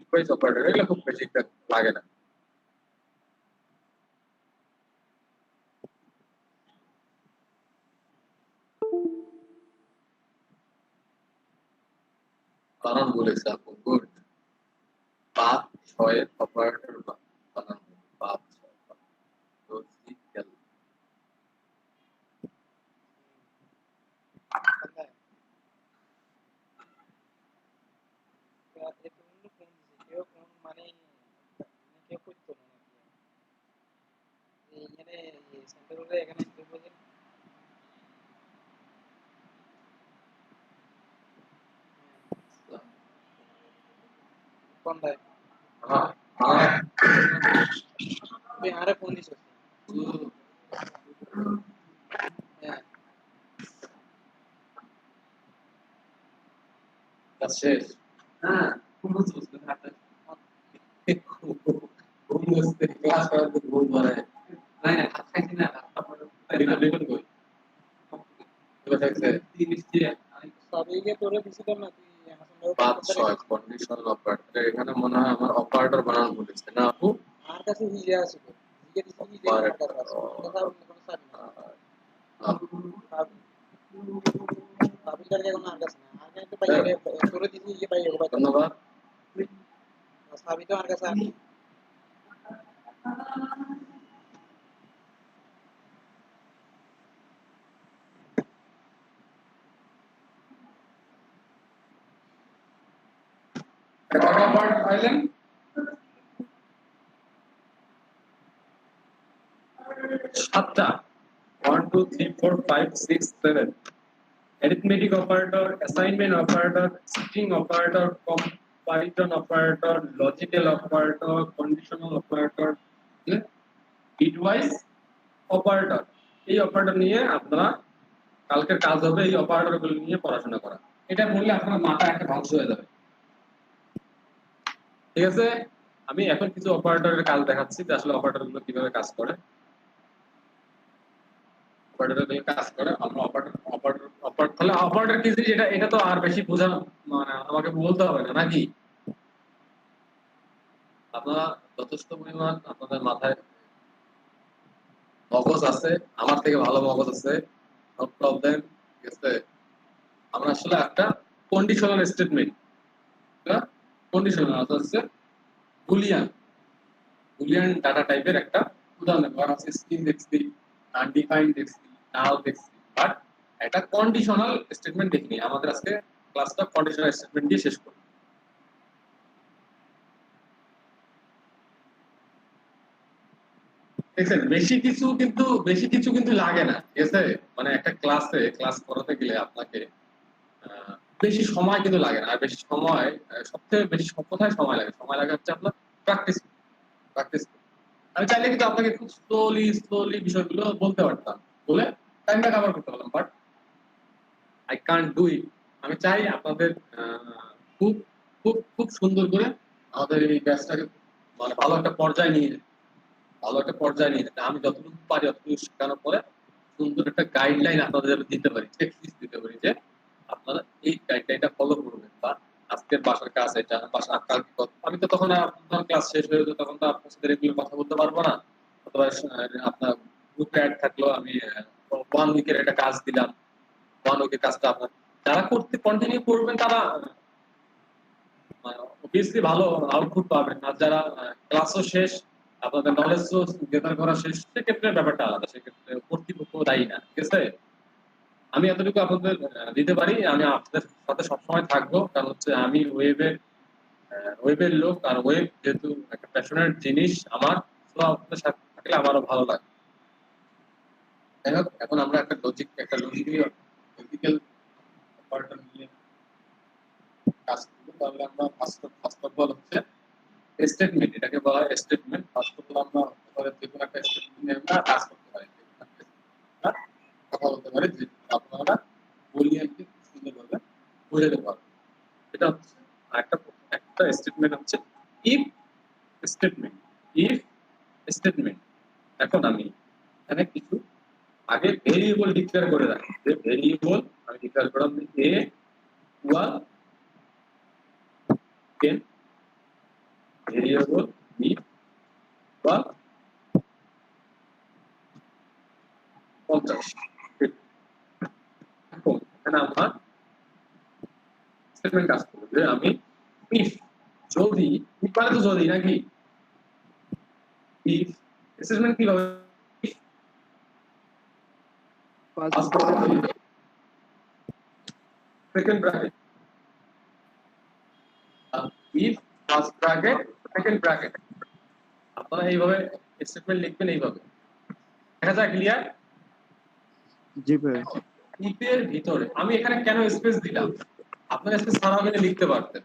ইকুয়াইজ অপারেটর এগুলো খুব বেশি একটা লাগে না কারণ বলেছে আপু গুড 5 6 অপারেটর বানান 5 6 লজিক্যাল মানে কেউ করতো না এখানে সেন্টার হলে এখানে কোন দেয় তুই আরে ফোন দিছিস হ্যাঁ কাছে হ্যাঁ খুব বুঝতে হাতে ঘুম বসতে ক্লাস করাতে ঘুম ধরে নাই না হাত খাইছি না এটা দেখুন কই এটা দেখছে 30 দিয়ে সবইকে তোরে দিছিলাম না তুই হাসান 5 6 কন্ডিশনাল অপারেটর এখানে মনে হয় আমার অপারেটর বানানো বলেছে না আপু আমার কাছে হিজে আছে হিজে দিছি হিজে আমার কাছে আছে কথা কোনো সাবি সাবিটার কোনো আর কাছে না আগে তো পাইয়ে তোরে দিছি হিজে পাইয়ে হবে ধন্যবাদ সাবি তো আমার কাছে আছে কটা পার্ট পাইলেন 7টা 1 2 3 4 5 6 7 arithmetic operator assignment operator string operator comparison operator logical operator conditional operator bitwise operator এই অপারেটর নিয়ে আপনারা কালকের কাজ হবে এই অপারেটরগুলো নিয়ে পড়াশোনা করা এটা বললে আপনার মাথা একটা ধ্বংস হয়ে যাবে ঠিক আছে আমি এখন কিছু অপারেটরের কাজ দেখাচ্ছি যে আসলে অপারেটরগুলো কিভাবে কাজ করে অপারেটরগুলো কাজ করে আমরা অপারেটর তাহলে অপারেটর কি জিনিস এটা তো আর বেশি বোঝা মানে আমাকে বলতে হবে না নাকি আপনারা যথেষ্ট পরিমাণ আপনাদের মাথায় মগজ আছে আমার থেকে ভালো মগজ আছে নো প্রবলেম ঠিক আছে আমরা আসলে একটা কন্ডিশনাল স্টেটমেন্ট কন্ডিশনাল অর্থাৎ হচ্ছে বুলিয়ান ডাটা টাইপের একটা উদাহরণ দেবো আছে স্ট্রিং দেখছি আনডিফাইন্ড দেখছি নাল দেখছি বাট একটা কন্ডিশনাল স্টেটমেন্ট দেখিনি আমাদের আজকে ক্লাসটা কন্ডিশনাল স্টেটমেন্ট দিয়ে শেষ করব দেখছেন বেশি কিছু কিন্তু লাগে না, ঠিক আছে? মানে একটা ক্লাস করাতে গেলে আপনাকে আহ, বেশি সময় কিন্তু লাগে না। আর বেশি সময় সবচেয়ে বেশি কোথায় সময় লাগে হচ্ছে আপনার প্র্যাকটিস প্র্যাকটিস। আমি চাইলে কিন্তু আপনাকে খুব স্লোলি বিষয়গুলো বলতে পারতাম, বলে টাইমটা কভার করতে পারলাম, but I can't do it. আমি চাই আপনাদের খুব খুব সুন্দর করে আমাদের এই ব্যাচটাকে মানে ভালো একটা পর্যায়ে নিয়ে যেতে। আমি যতটুকু পারি অতটুকু শেখানোর পরে সুন্দর একটা গাইডলাইন আপনাদের যেন দিতে পারি, চেকলিস্ট দিতে পারি যে আপনারা এই গাইডলাইনটা ফলো করবেন, বা আজকের বাসার কাজ এটা, বাসা কালকে আমি তো তখন আপনার ক্লাস শেষ হয়ে যেত, তখন তো আপনার সাথে রেগুলার কথা বলতে পারবো না। অথবা আপনার গ্রুপে অ্যাড থাকলো, আমি 1 উইকের একটা কাজ দিলাম, 1 উইকের কাজটা আপনার যারা করতে কন্টিনিউ করবেন তারা অবভিয়াসলি ভালো আউটপুট পাবেন। আর যারা ক্লাসও শেষ, আপনাদের নলেজ গেদার করা শেষ, সেক্ষেত্রে ব্যাপারটা আলাদা, সেক্ষেত্রে কর্তৃপক্ষ দায়ী না, ঠিক আছে? আমি এতটুকু আপনাদের দিতে পারি, আমি আপনাদের সাথে সবসময় থাকবো, কারণ হচ্ছে আমি ওয়েবের লোক, আর ওয়েব যেহেতু একটা প্যাশনেট জিনিস আমার, তো আপনাদের সাথে থাকলে আমারও ভালো লাগে। যাই হোক, এখন আমরা একটা লজিক্যাল অপারেটর নিয়ে কাজ করবো। তাহলে আমরা ফার্স্ট অফ অল হচ্ছে স্টেটমেন্ট, এটাকে বলা হয় স্টেটমেন্ট। ফার্স্ট অফ অল আমরা যে কোনো একটা স্টেটমেন্ট নিয়ে আমরা কাজ করতে পারি, কথা বলতে পারি, যে আপনারা বলিয়ানকে সুন্দরভাবে বোঝাতে পারবেন। এটা হচ্ছে একটা স্টেটমেন্ট হচ্ছে ইফ স্টেটমেন্ট। If statement. এখন আমি এখানে কিছু আগে ভেরিয়েবল ডিক্লেয়ার করে রাখি, যে ভেরিয়েবল আমি ডিক্লেয়ার করলাম এ ইকুয়াল 10, ভেরিয়েবল বি ইকুয়াল 50। এখন এখানে আমার স্টেটমেন্ট কাজ করবে যে আমি ইফ, যদি, মানে তো যদি নাকি, ইফ স্টেটমেন্ট কিভাবে, second bracket, if first bracket second bracket, আপনারা এইভাবে স্টেটমেন্ট লিখবেন এইভাবে। দেখা যায় ক্লিয়ার? জি ভাই। ইফের ভিতরে আমি এখানে কেন স্পেস দিলাম, আপনারা স্পেস ছাড়াও কিন্তু লিখতে পারতেন।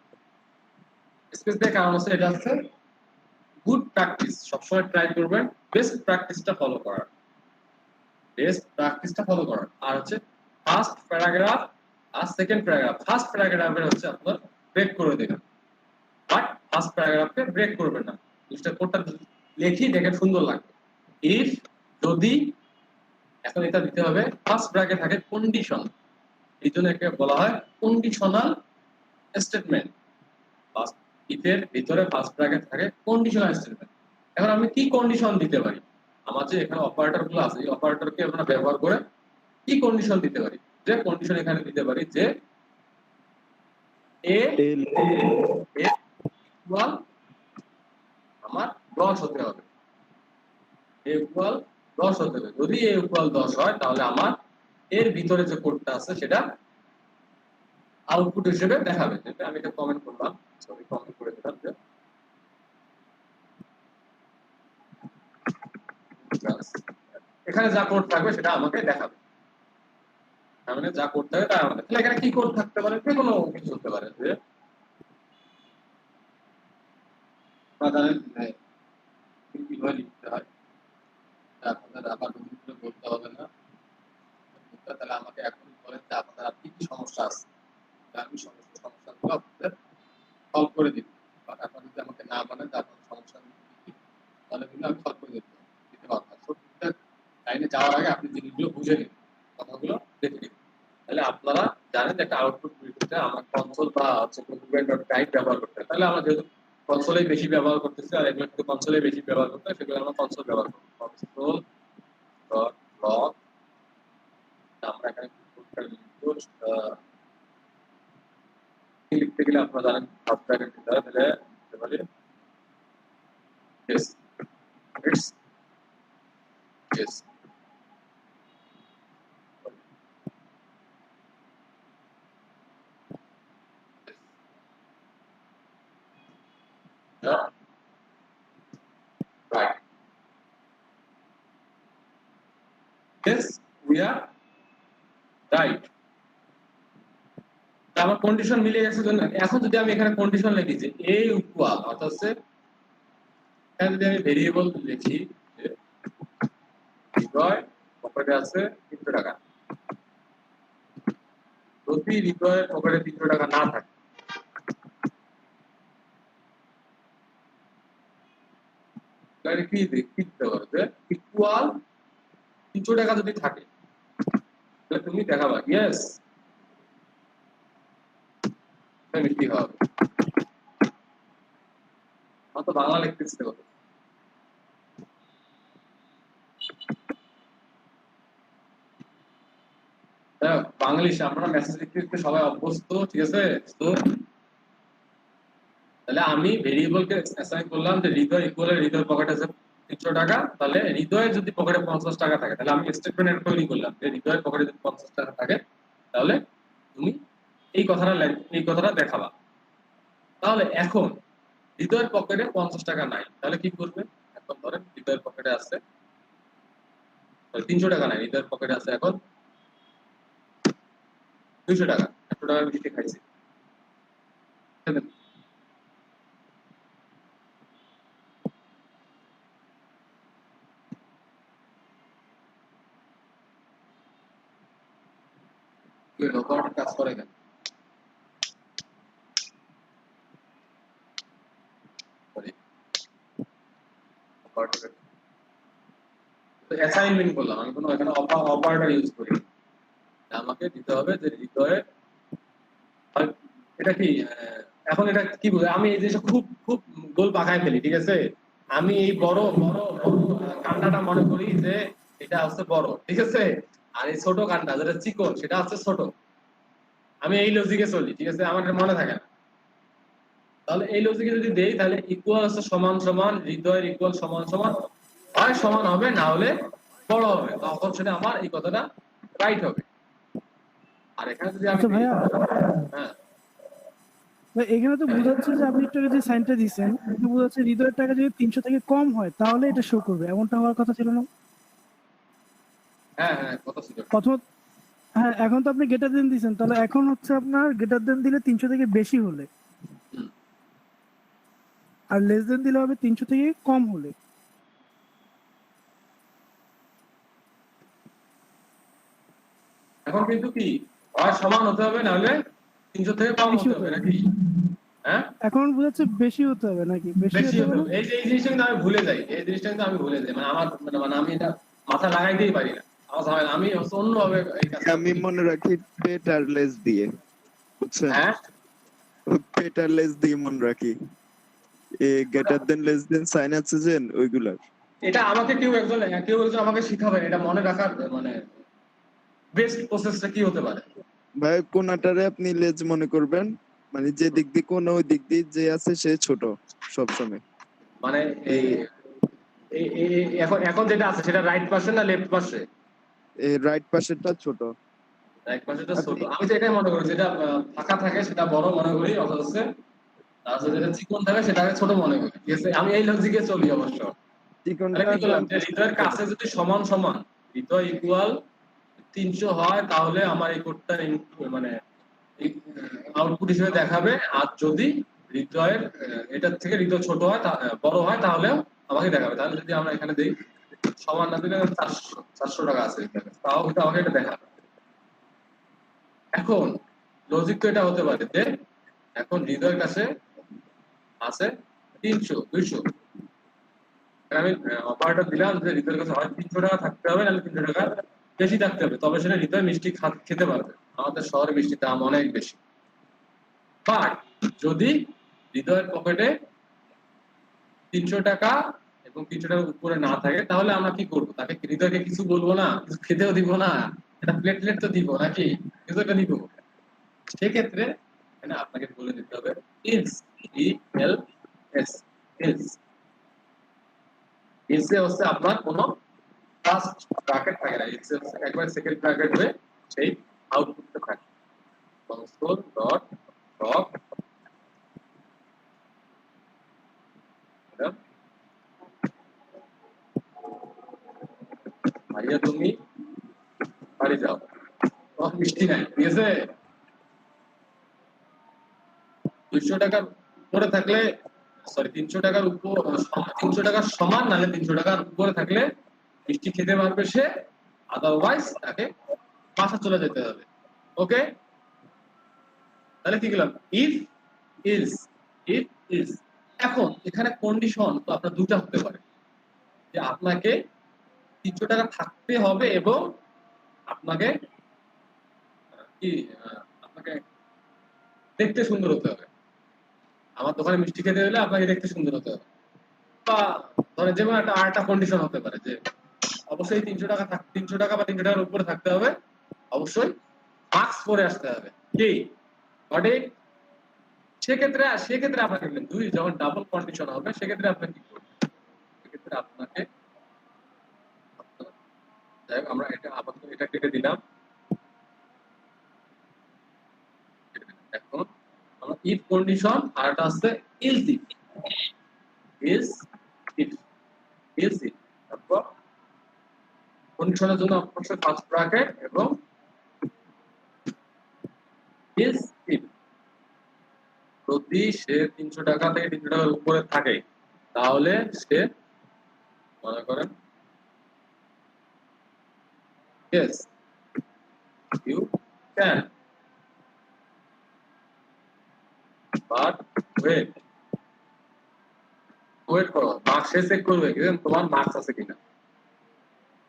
স্পেস দেওয়ার কারণ হচ্ছে এটা হচ্ছে গুড প্র্যাকটিস, সবসময় ট্রাই করবেন বেস্ট প্র্যাকটিসটা ফলো করার, আর হচ্ছে ফার্স্ট প্যারাগ্রাফ আর সেকেন্ড প্যারাগ্রাফ। ফার্স্ট প্যারাগ্রাফের হচ্ছে আপনার ব্রেক করে দেবেন, বাট ফার্স্ট প্যারাগ্রাফে ব্রেক করবেন না। জিনিসটা কোডটা লেখি দেখে সুন্দর লাগবে। ইফ, যদি, এখন এটা দিতে হবে ফার্স্ট ব্র্যাকেট থাকে কন্ডিশন, এই জন্য একে বলা হয় কন্ডিশনাল স্টেটমেন্ট। ইফের ভিতরে ফার্স্ট ব্র্যাকেট থাকে কন্ডিশনাল স্টেটমেন্ট। এখন আমি কি কন্ডিশন দিতে পারি, আমার যে এখানে অপারেটর গুলো আছে, এই অপারেটরকে আমরা ব্যবহার করে কি কন্ডিশন দিতে পারি, যে কন্ডিশন এখানে দিতে পারি যে এ ইকুয়াল আমার 10 হতে হবে, এ ইকুয়াল 10 হতে হবে। যদি এ ইকুয়াল 10 হয় তাহলে আমার এর ভিতরে যে কোডটা আছে সেটা আউটপুট হিসেবে দেখাবে। যেটা আমি এটা কমেন্ট করলাম, সরি কমেন্ট করে দিলাম যে এখানে যা কোড থাকবে সেটা আমাকে দেখাবে, মানে যা কোড থাকবে তা আমাকে। তাহলে এখানে কি কোড থাকতে পারে, যে কোনো কিছু হতে পারে, যে আপনারা জানেন কিভাবে লিখতে হয়, আপনাদের আবার নতুন করে বলতে হবে না। তাহলে আমাকে এখন বলেন যে আপনার কি কি সমস্যা আছে, আমি সমস্ত সমস্যাগুলো আপনাদের সলভ করে দিব। বাট আপনারা যদি আমাকে না বলেন যে আপনার সমস্যা কি, তাহলে কিন্তু আমি সলভ করে দিতে পারবো না। প্রত্যেকটা লাইনে যাওয়ার আগে আপনি জিনিসগুলো বুঝে নিন, কথাগুলো দেখে নিন। তাহলে আপনারা জানেন যে একটা আউটপুট ভিডিওতে আমার কনসোল বা হচ্ছে টাইপ ব্যবহার করতে হয়। তাহলে আমরা যেহেতু কনসোলেই বেশি ব্যবহার করতেছি, আর এগুলো কিন্তু কনসোলেই বেশি ব্যবহার করতে হয়, সেগুলো আমরা কনসোল ব্যবহার করবো। কনসোল ডট লগ, আমরা এখানে লিখতে গেলে আপনারা জানেন ফার্স্ট ব্র্যাকেট দিতে হয়, তাহলে দিতে পারি yes it's yes yeah right, yes we are right আমার কন্ডিশন মিলে গেছে জন্য এখন যদি আমি এখানে কন্ডিশন লিখি যে a ইকুয়াল অর্থাৎ হচ্ছে এখানে যদি আমি ভেরিয়েবল লিখি যে হৃদয় পকেটে আছে 300 টাকা যদি হৃদয়ের পকেটে 300 টাকা না থাকে তাহলে কি লিখতে হবে ইকুয়াল 300 টাকা যদি থাকে তাহলে তুমি দেখাবা ইয়েস মিষ্টি হবে তো বাংলা লিখতে ইচ্ছে করে বাংলিশ আমরা মেসেজ লিখতে সবাই অভ্যস্ত ঠিক আছে তো তাহলে আমি ভেরিয়েবলকে অ্যাসাইন করলাম যে হৃদয় ইকুয়াল হৃদয় পকেটে আছে 300 টাকা তাহলে হৃদয়ের যদি পকেটে 50 টাকা থাকে তাহলে আমি স্টেটমেন্ট তৈরি করলাম যে হৃদয়ের পকেটে যদি 50 টাকা থাকে তাহলে তুমি এই কথাটা দেখাবা তাহলে এখন হৃদয়ের পকেটে 50 টাকা নাই তাহলে কি করবে এখন ধরেন হৃদয়ের পকেটে আছে 300 টাকা নাই হৃদয়ের পকেটে আছে এখন 200 টাকা 100 টাকা মিষ্টি খাইছে কাজ করে কেন অ্যাসাইনমেন্ট করলাম আমি কোনো এখানে অপারেটর ইউজ করি আমাকে দিতে হবে যে হৃদয়ের এটা কি এখন এটা কি বলে আমি এই জিনিসটা খুব খুব গোল পাকায় ফেলি ঠিক আছে আমি এই বড় বড় কান্ডাটা মনে করি যে এটা হচ্ছে বড় ঠিক আছে আর এই ছোট কান্ডা যেটা চিকন সেটা হচ্ছে ছোট আমি এই লজিকে চলি ঠিক আছে আমার মনে থাকে না তাহলে এই লজিকে যদি দেই তাহলে ইকুয়াল হচ্ছে সমান সমান হৃদয়ের ইকুয়াল সমান সমান হয় সমান হবে না হলে বড় হবে তখন সেটা আমার এই কথাটা রাইট হবে আর এখানে যদি আমি ভাইয়া হ্যাঁ এখানে তো বোঝাচ্ছে যে আপনি একটু আগে যে সাইনটা দিয়েছেন এটা বোঝাচ্ছে হৃদয়ের টাকা যদি 300 থেকে কম হয় তাহলে এটা শো করবে এমনটা হওয়ার কথা ছিল না হ্যাঁ হ্যাঁ কথা ছিল প্রথমত হ্যাঁ এখন তো আপনি গেটার দেন দিয়েছেন তাহলে এখন হচ্ছে আপনার গেটার দেন দিলে 300 থেকে বেশি হলে আর লেস দেন দিলে হবে 300 থেকে কম হলে এখন কিন্তু কি হয় সমান হতে হবে না হলে 300 থেকে কম হতে হবে নাকি হ্যাঁ এখন বোঝাচ্ছে বেশি হতে হবে নাকি বেশি হতে হবে এই জিনিসটা কিন্তু আমি ভুলে যাই এই জিনিসটা কিন্তু আমি ভুলে যাই মানে আমার মানে আমি এটা মাথা লাগাইতেই পারি না আমি অন্যভাবে এই কাজ আমি মনে রাখি পেট আর লেস দিয়ে বুঝছেন হ্যাঁ পেট আর লেস দিয়ে মনে রাখি এ greater than less than sign আছে যেন ওইগুলার এটা আমাকে কেউ একজন আমাকে শিখাবেন এটা মনে রাখার মানে বেস্ট প্রসেসটা কি হতে পারে ভাই কোনাটারে আপনি লেজ মনে করবেন মানে যে দিক দিয়ে কোন ওই দিক দিয়ে যে আছে সে ছোট সব সময় মানে এই এখন যেটা আছে সেটা রাইট পাশে না লেফট পাশে এই রাইট পাশেরটা ছোট রাইট পাশেটা ছোট আমি তো এটাই মনে করি যেটা ফাঁকা থাকে সেটা বড় মনে করি অথচ তারপরে যেটা চিকন থাকে সেটাকে ছোট মনে করি ঠিক আছে আমি এই লজিকে চলি অবশ্য চিকনটা কি করলাম যে হৃদয়ের কাছে যদি সমান সমান হৃদয় ইকুয়াল 300 হয় তাহলে আমার এই কোডটা মানে আউটপুট হিসেবে দেখাবে আর যদি হৃদয়ের এটার থেকে হৃদয় ছোট হয় বড় হয় তাহলে আমাকে দেখাবে তাহলে যদি আমরা এখানে দেই সমান না দিলে 400 টাকা আছে তাও কিন্তু আমাকে এটা দেখাবে এখন লজিক তো এটা হতে পারে যে এখন হৃদয়ের কাছে আছে 300 200 আমি অপারেটর দিলাম যে হৃদয়ের কাছে হয় 300 টাকা থাকতে হবে নাহলে 300 টাকা বেশি থাকতে হবে তবে সেটা হৃদয় মিষ্টি খেতে পারবে আমাদের শহরে মিষ্টির দাম অনেক বেশি বাট যদি হৃদয়ের পকেটে 300 টাকা এবং 300 টাকার উপরে না থাকে তাহলে আমরা কি করবো তাকে হৃদয়কে কিছু বলবো না কিছু খেতেও দিব না এটা প্লেটলেট তো দিব নাকি কিছু একটা দিব সেক্ষেত্রে আপনাকে বলে দিতে হবে ইলস ELS ইলস ইলসে হচ্ছে আপনার কোনো ফার্স্ট ব্র্যাকেট থাকে না ইলসে হচ্ছে একবার সেকেন্ড ব্র্যাকেট হয়ে সেই আউটপুটটা থাকে কনসোল ডট লগ ভাইয়া তুমি বাড়ি যাও, তোমার মিষ্টি নাই, ঠিক আছে? 200 টাকার উপরে থাকলে, সরি 300 টাকার উপর, 300 টাকার সমান নাহলে 300 টাকার উপরে থাকলে মিষ্টি খেতে পারবে সে, আদারওয়াইজ তাকে বাসা চলে যেতে হবে। ওকে, তাহলে কি গেলাম? If is, if is. এখন এখানে কন্ডিশন তো আপনার দুটা হতে পারে, যে আপনাকে 300 টাকা থাকতে হবে এবং আপনাকে কি আপনাকে দেখতে সুন্দর হতে হবে। আমার দোকানে মিষ্টি খেতে হলে আপনাকে দেখতে সুন্দর হতে হবে, বা ধরেন যেমন একটা আরেকটা কন্ডিশন হতে পারে যে অবশ্যই 300 টাকা 300 টাকা বা 300 টাকার উপরে থাকতে হবে, অবশ্যই মাস্ক পরে আসতে হবে। কি সঠিক? সেক্ষেত্রে আপনাকে দুই যখন ডাবল কন্ডিশন হবে সেক্ষেত্রে আপনাকে কি করবেন? সেক্ষেত্রে আপনাকে, যাই হোক আমরা এটা আপাতত এটা কেটে দিলাম। এখন আমরা ইফ কন্ডিশন আর এটা আছে is if, is if, is if. তারপর কন্ডিশনের জন্য অবশ্যই ফার্স্ট ব্র্যাকেট এবং ইজ ইফ। যদি সে 300 টাকা থেকে 300 টাকার উপরে থাকে তাহলে সে মনে করেন yes you can but wait করো, মার্কস সে চেক করবে যে তোমার মার্কস আছে কিনা।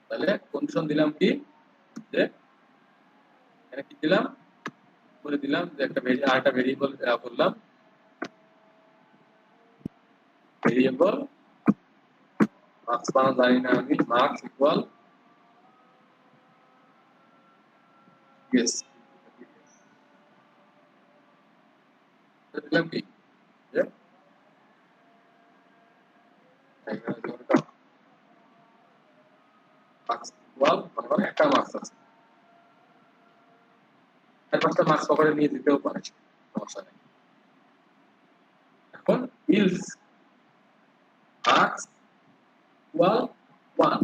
তাহলে কন্ডিশন দিলাম কি, যে এখানে কি দিলাম, করে দিলাম যে একটা আরেকটা ভেরিয়েবল করলাম, ভেরিয়েবল মার্কস বানানো জানি না আমি, মার্কস ইকুয়াল yes দিলাম কি, যে মার্কস ইকুয়াল একটা মার্কস আছে, চার পাঁচটা মার্কস পকেটে নিয়ে দিতেও পারে, সমস্যা নেই। এখন ইলস মার্কস ইকুয়াল 1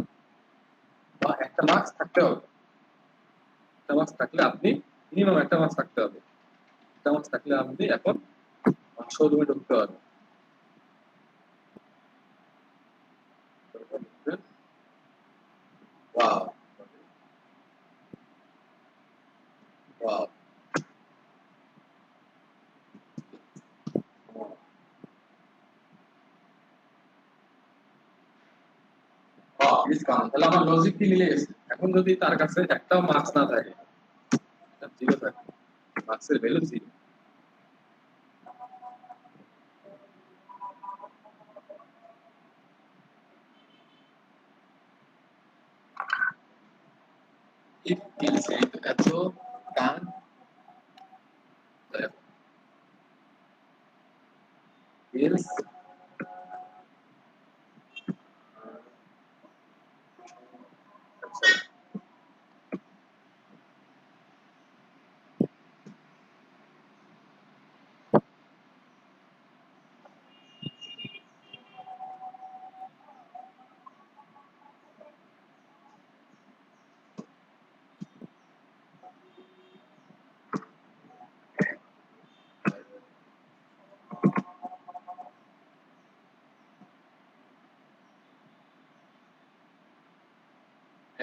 বা একটা মার্কস থাকতে হবে, একটা মার্কস থাকলে আপনি মিনিমাম একটা মার্কস থাকতে হবে, একটা মার্কস থাকলে আপনি এখন শোরুমে ঢুকতে পারবেন। ওয়াও ওয়াও, তাহলে আমার লজিক কি মিলে গেছে। এখন যদি তার কাছে একটাও মার্কস না থাকে, জিরো থাকে, মার্কসের ভ্যালু জিরো, if is এত টান is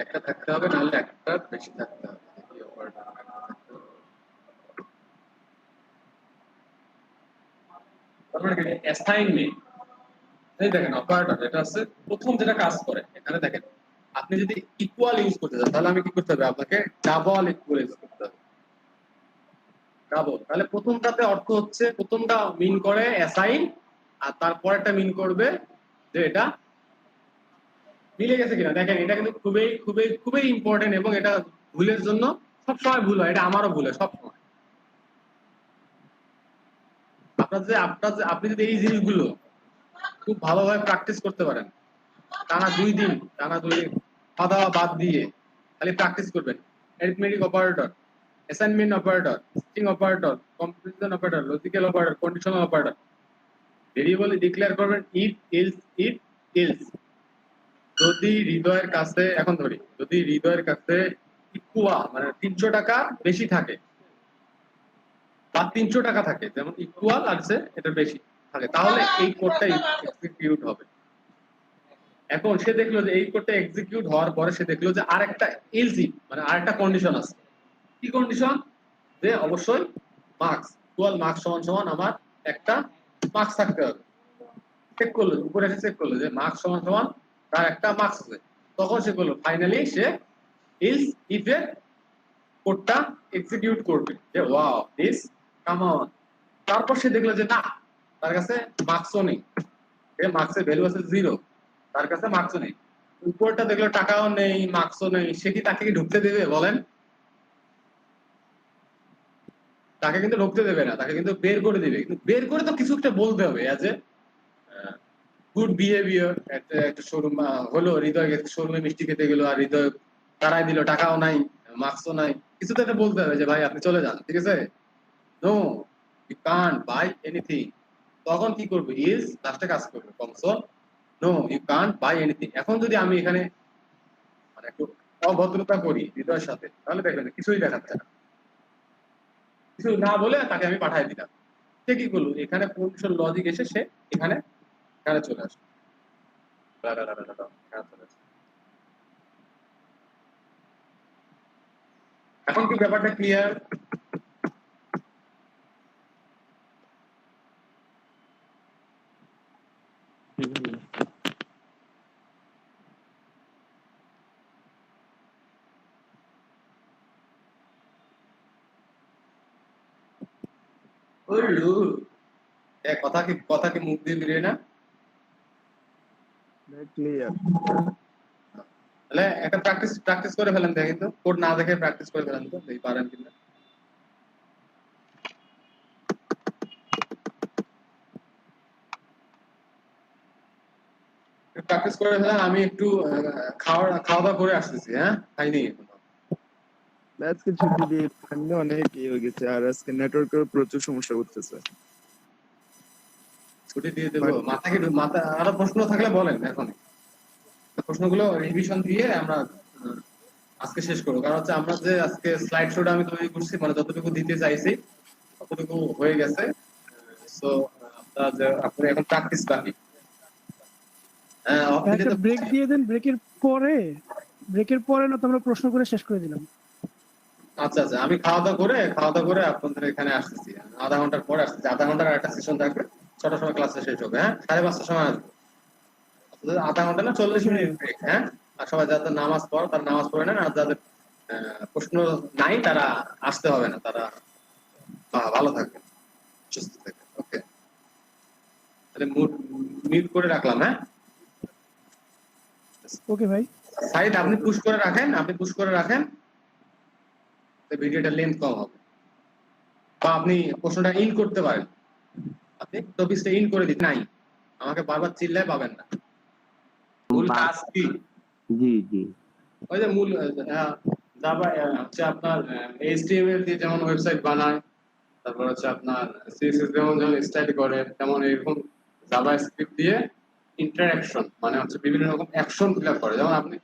একটা থাকতে হবে, নাহলে একটা বেশি থাকতে হবে। অ্যাসাইনমেন্ট দেখেন অপারেটর, এটা আছে প্রথম যেটা কাজ করে। এখানে দেখেন আপনি যদি ইকুয়াল ইউজ করতে চান তাহলে আমি কি করতে হবে, আপনাকে ডাবল ইকুয়াল ইউজ করতে হবে, ডাবল। তাহলে প্রথমটাতে অর্থ হচ্ছে, প্রথমটা মিন করে অ্যাসাইন, আর তারপরেরটা মিন করবে যে এটা মিলে গেছে কিনা। দেখেন এটা কিন্তু খুবই খুবই খুবই ইম্পর্টেন্ট, এবং এটা ভুলের জন্য সবসময় ভুল হয়, এটা আমারও ভুল হয় সবসময়। আপনি যদি এই জিনিসগুলো খুব ভালোভাবে প্র্যাকটিস করতে পারেন, টানা 2 দিন খাওয়া দাওয়া বাদ দিয়ে খালি প্র্যাকটিস করবেন, arithmetic operator, assignment operator, string operator, comparison operator, logical operator, conditional operator, variable declare করবেন ইফ ইলস। যদি হৃদয়ের কাছে, এখন ধরি যদি হৃদয়ের কাছে ইকুয়াল মানে 300 টাকা বেশি থাকে বা 300 টাকা থাকে, যেমন ইকুয়াল আর এটা বেশি থাকে, তাহলে এই কোডটা এক্সিকিউট হবে। এখন সে দেখলো যে এই কোডটা এক্সিকিউট হওয়ার পরে সে দেখলো যে আরেকটা ইজি মানে আরেকটা কন্ডিশন আছে। কি কন্ডিশন? যে অবশ্যই মার্কস ইকুয়াল মার্কস সমান সমান আমার একটা মার্কস থাকতে হবে। চেক করলো, উপরে এসে চেক করলো যে মার্কস সমান সমান তার একটা মার্কস আছে। তখন সে করলো ফাইনালি সে ইলস ইফ এ কোডটা এক্সিকিউট করবে যে ওয়াও দিস কাম অন। তারপর সে দেখলো যে না, তার কাছে মার্কসও নেই, মার্কসের ভ্যালু আছে 0, তার কাছে মার্কসও নেই। উপরটা দেখলো টাকাও নেই মার্কসও নেই, সে কি তাকে কি ঢুকতে দেবে বলেন? তাকে কিন্তু ঢুকতে দেবে না, তাকে কিন্তু বের করে দিবে। কিন্তু বের করে তো কিছু একটা বলতে হবে এজ এ গুড বিহেভিয়ার। একটা শোরুম হলো, হৃদয় শোরুমে মিষ্টি খেতে গেলো আর হৃদয় তারাই দিল, টাকাও নাই মার্কসও নাই, কিছু তো একটা বলতে হবে যে ভাই আপনি চলে যান, ঠিক আছে, no you can't buy anything. তখন কি করবে? ইজ লাস্টে কাজ করবে console no you can't buy anything. এখন যদি আমি এখানে মানে একটু অভদ্রতা করি হৃদয়ের সাথে, তাহলে দেখবেন কিছুই দেখাচ্ছে না, কিছু না বলে তাকে আমি পাঠাই দিলাম। সে কি করলো? এখানে কন্ডিশন লজিক এসে সে এখানে এখানে চলে আসে। এখন কি ব্যাপারটা ক্লিয়ার? কথা কি মুখ দিয়ে বেরিয়ে না? ক্লিয়ার। তাহলে একটা প্র্যাকটিস করে ফেলেন, দেখেন তো কোড না দেখে প্র্যাকটিস করে ফেলেন তো, দেখি পারেন কিনা। প্র্যাকটিস করে ফেলেন, আমি একটু খাওয়া দাওয়া করে আসতেছি। হ্যাঁ, খাইনি এখনো। আজকে ছুটি দিয়ে ঠান্ডা অনেক হয়ে গেছে, আর আজকে নেটওয়ার্কের প্রচুর সমস্যা করতেছে। ছুটি দিয়ে দেবো? মাথা আরো প্রশ্ন থাকলে বলেন এখন, প্রশ্নগুলো রিভিশন দিয়ে আমরা আজকে শেষ করবো। কারণ হচ্ছে আমরা যে আজকে স্লাইড শোটা আমি তৈরি করছি, মানে যতটুকু দিতে চাইছি ততটুকু হয়ে গেছে। সো আপনার এখন প্র্যাকটিস বাকি। একটা ব্রেক দিয়ে দেন, ব্রেকের পরে না তো আমরা প্রশ্ন করে শেষ করে দিলাম। আচ্ছা আচ্ছা, আমি খাওয়া দাওয়া করে আপনাদের এখানে আসতেছি, আধা ঘন্টার পরে আসতেছি। আধা ঘন্টার একটা সেশন থাকবে, 6টার সময় ক্লাসে শেষ হবে। হ্যাঁ, 5:30টার সময় আসবো। আধা ঘন্টা না 40 মিনিট ব্রেক। হ্যাঁ, আর সবাই যাদের নামাজ পড় তার নামাজ পড়ে নেন, আর যাদের প্রশ্ন নাই তারা আসতে হবে না, তারা ভালো থাকবে, সুস্থ থাকবে। ওকে, তাহলে মিউট করে রাখলাম। হ্যাঁ, ওকে ভাই। সাইড আপনি পুশ করে রাখেন, ভিডিওটা লেন্থ কম হবে। বা আপনি প্রশ্নটা ইন করতে পারেন, আপনি টপিকটা ইন করে দিন। নাই, আমাকে বারবার চিল্লায় পাবেন না। মূল কাজ কি? জি জি, ওই যে মূল জাভা হচ্ছে আপনার HTML দিয়ে যেমন ওয়েবসাইট বানায়, তারপর হচ্ছে আপনার CSS যেমন স্টাডি করে, তেমন এরকম জাভাস্ক্রিপ্ট দিয়ে ইন্টারঅ্যাকশন মানে হচ্ছে বিভিন্ন রকম অ্যাকশন ফিল করে। যেমন আপনি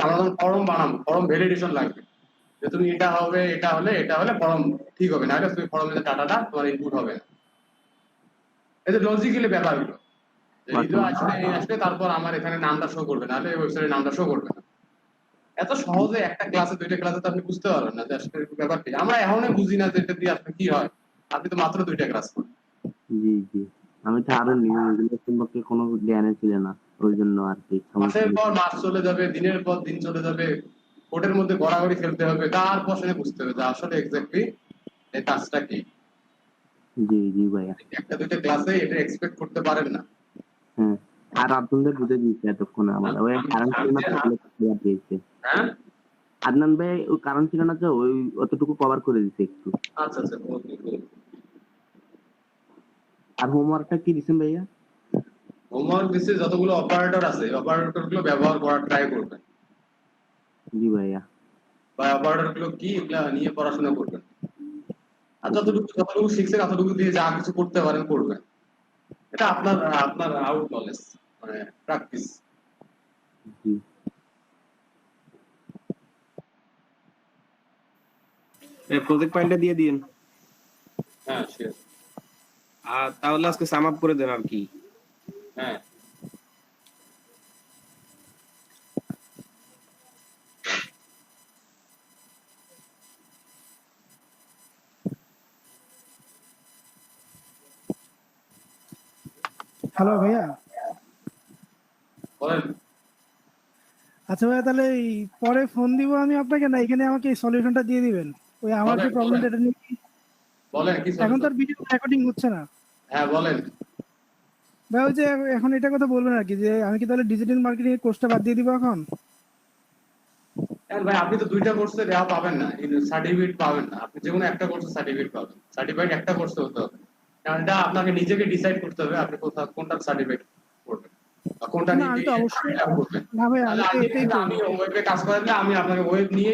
আমরা যখন ফর্ম বানাবো, ফর্ম ভ্যালিডেশন লাগবে যে তুমি এটা হলে ফর্ম ঠিক হবে, না হলে তুমি ফর্মের ডাটাটা তোমার ইনপুট হবে না। এই যে লজিক্যালি ব্যাপারগুলো, আসলে তারপর আমার এখানে নামটা শো করবে, না হলে ওয়েবসাইটের নামটা শো করবে না। এত সহজে একটা ক্লাসে 2টা ক্লাসে তো আপনি বুঝতে পারবেন না যে আসলে ব্যাপার কি। আমরা এখনই বুঝি না যে এটা দিয়ে আসলে কি হয়। আপনি তো মাত্র 2টা ক্লাস করেন। জি জি, আমি তো আরো নিয়মগুলো সম্পর্কে কোনো জ্ঞানে ছিল না, ওই জন্য আর কি মাসের পর মাস চলে যাবে, দিনের পর দিন চলে যাবে, কোর্টের মধ্যে গড়াগড়ি খেলতে হবে, তারপর সেটা বুঝতে হবে যে আসলে এক্স্যাক্টলি এই কাজটা কি। জি জি ভাইয়া। একটা 2টা ক্লাসে এটা এক্সপেক্ট করতে পারেন না। হ্যাঁ, আর আপনাদের বুঝে দিয়েছে এতক্ষণে আমার, ওই কারণ ছিল না তো দিয়েছে। হ্যাঁ, আদনান ভাই ওই কারণ ছিল না তো, ওই অতটুকু কভার করে দিছে একটু। আচ্ছা আচ্ছা, আর হোমওয়ার্কটা কি দিছেন ভাইয়া? হোমওয়ার্ক দিচ্ছে যতগুলো অপারেটর আছে, অপারেটর গুলো ব্যবহার করার ট্রাই করবেন, জি ভাইয়া। বা অপারেটর গুলো কি এগুলা নিয়ে পড়াশোনা করবেন। আর যতটুকু শিখছেন ততটুকু দিয়ে যা কিছু করতে পারেন করবেন। এটা আপনার আউট নলেজ, মানে প্র্যাকটিস। জি। প্রজেক্ট ফাইলটা দিয়ে দিন। হ্যাঁ শিওর। আর তাহলে আজকে সাম আপ করে দেন আর কি। হ্যাঁ হ্যালো ভাইয়া। বলেন। আচ্ছা ভাইয়া, তাহলে এই পরে ফোন দিব আমি আপনাকে, না এখানে আমাকে এই সলিউশনটা দিয়ে দিবেন? ওই আমার যে বলেন, প্রবলেমটা এটা নিয়ে বলেন কি এখন solution? তার ভিডিও রেকর্ডিং হচ্ছে না হ্যাঁ বলেন। ভাই। ওই যে এখন এটা কথা বলবেন আর কি, যে আমি কি তাহলে ডিজিটাল মার্কেটিং এর কোর্সটা বাদ দিয়ে দিব এখন? ভাই আপনি তো দুইটা কোর্সে দেওয়া পাবেন না, সার্টিফিকেট পাবেন না। আপনি যে কোনো একটা কোর্সে সার্টিফিকেট পাবেন। সার্টিফিকেট একটা কোর্সে হতে হবে, কারণ এটা আপনাকে নিজেকে ডিসাইড করতে হবে আপনি কোনটা সার্টিফিকেট করবেন বা কোনটা না আমি তো নিয়ে অবশ্যই করবেন। না ভাই, তাহলে আমি তো এটাই আমি করবো। ওয়েবে কাজ করালে আমি আপনাকে ওয়েব নিয়ে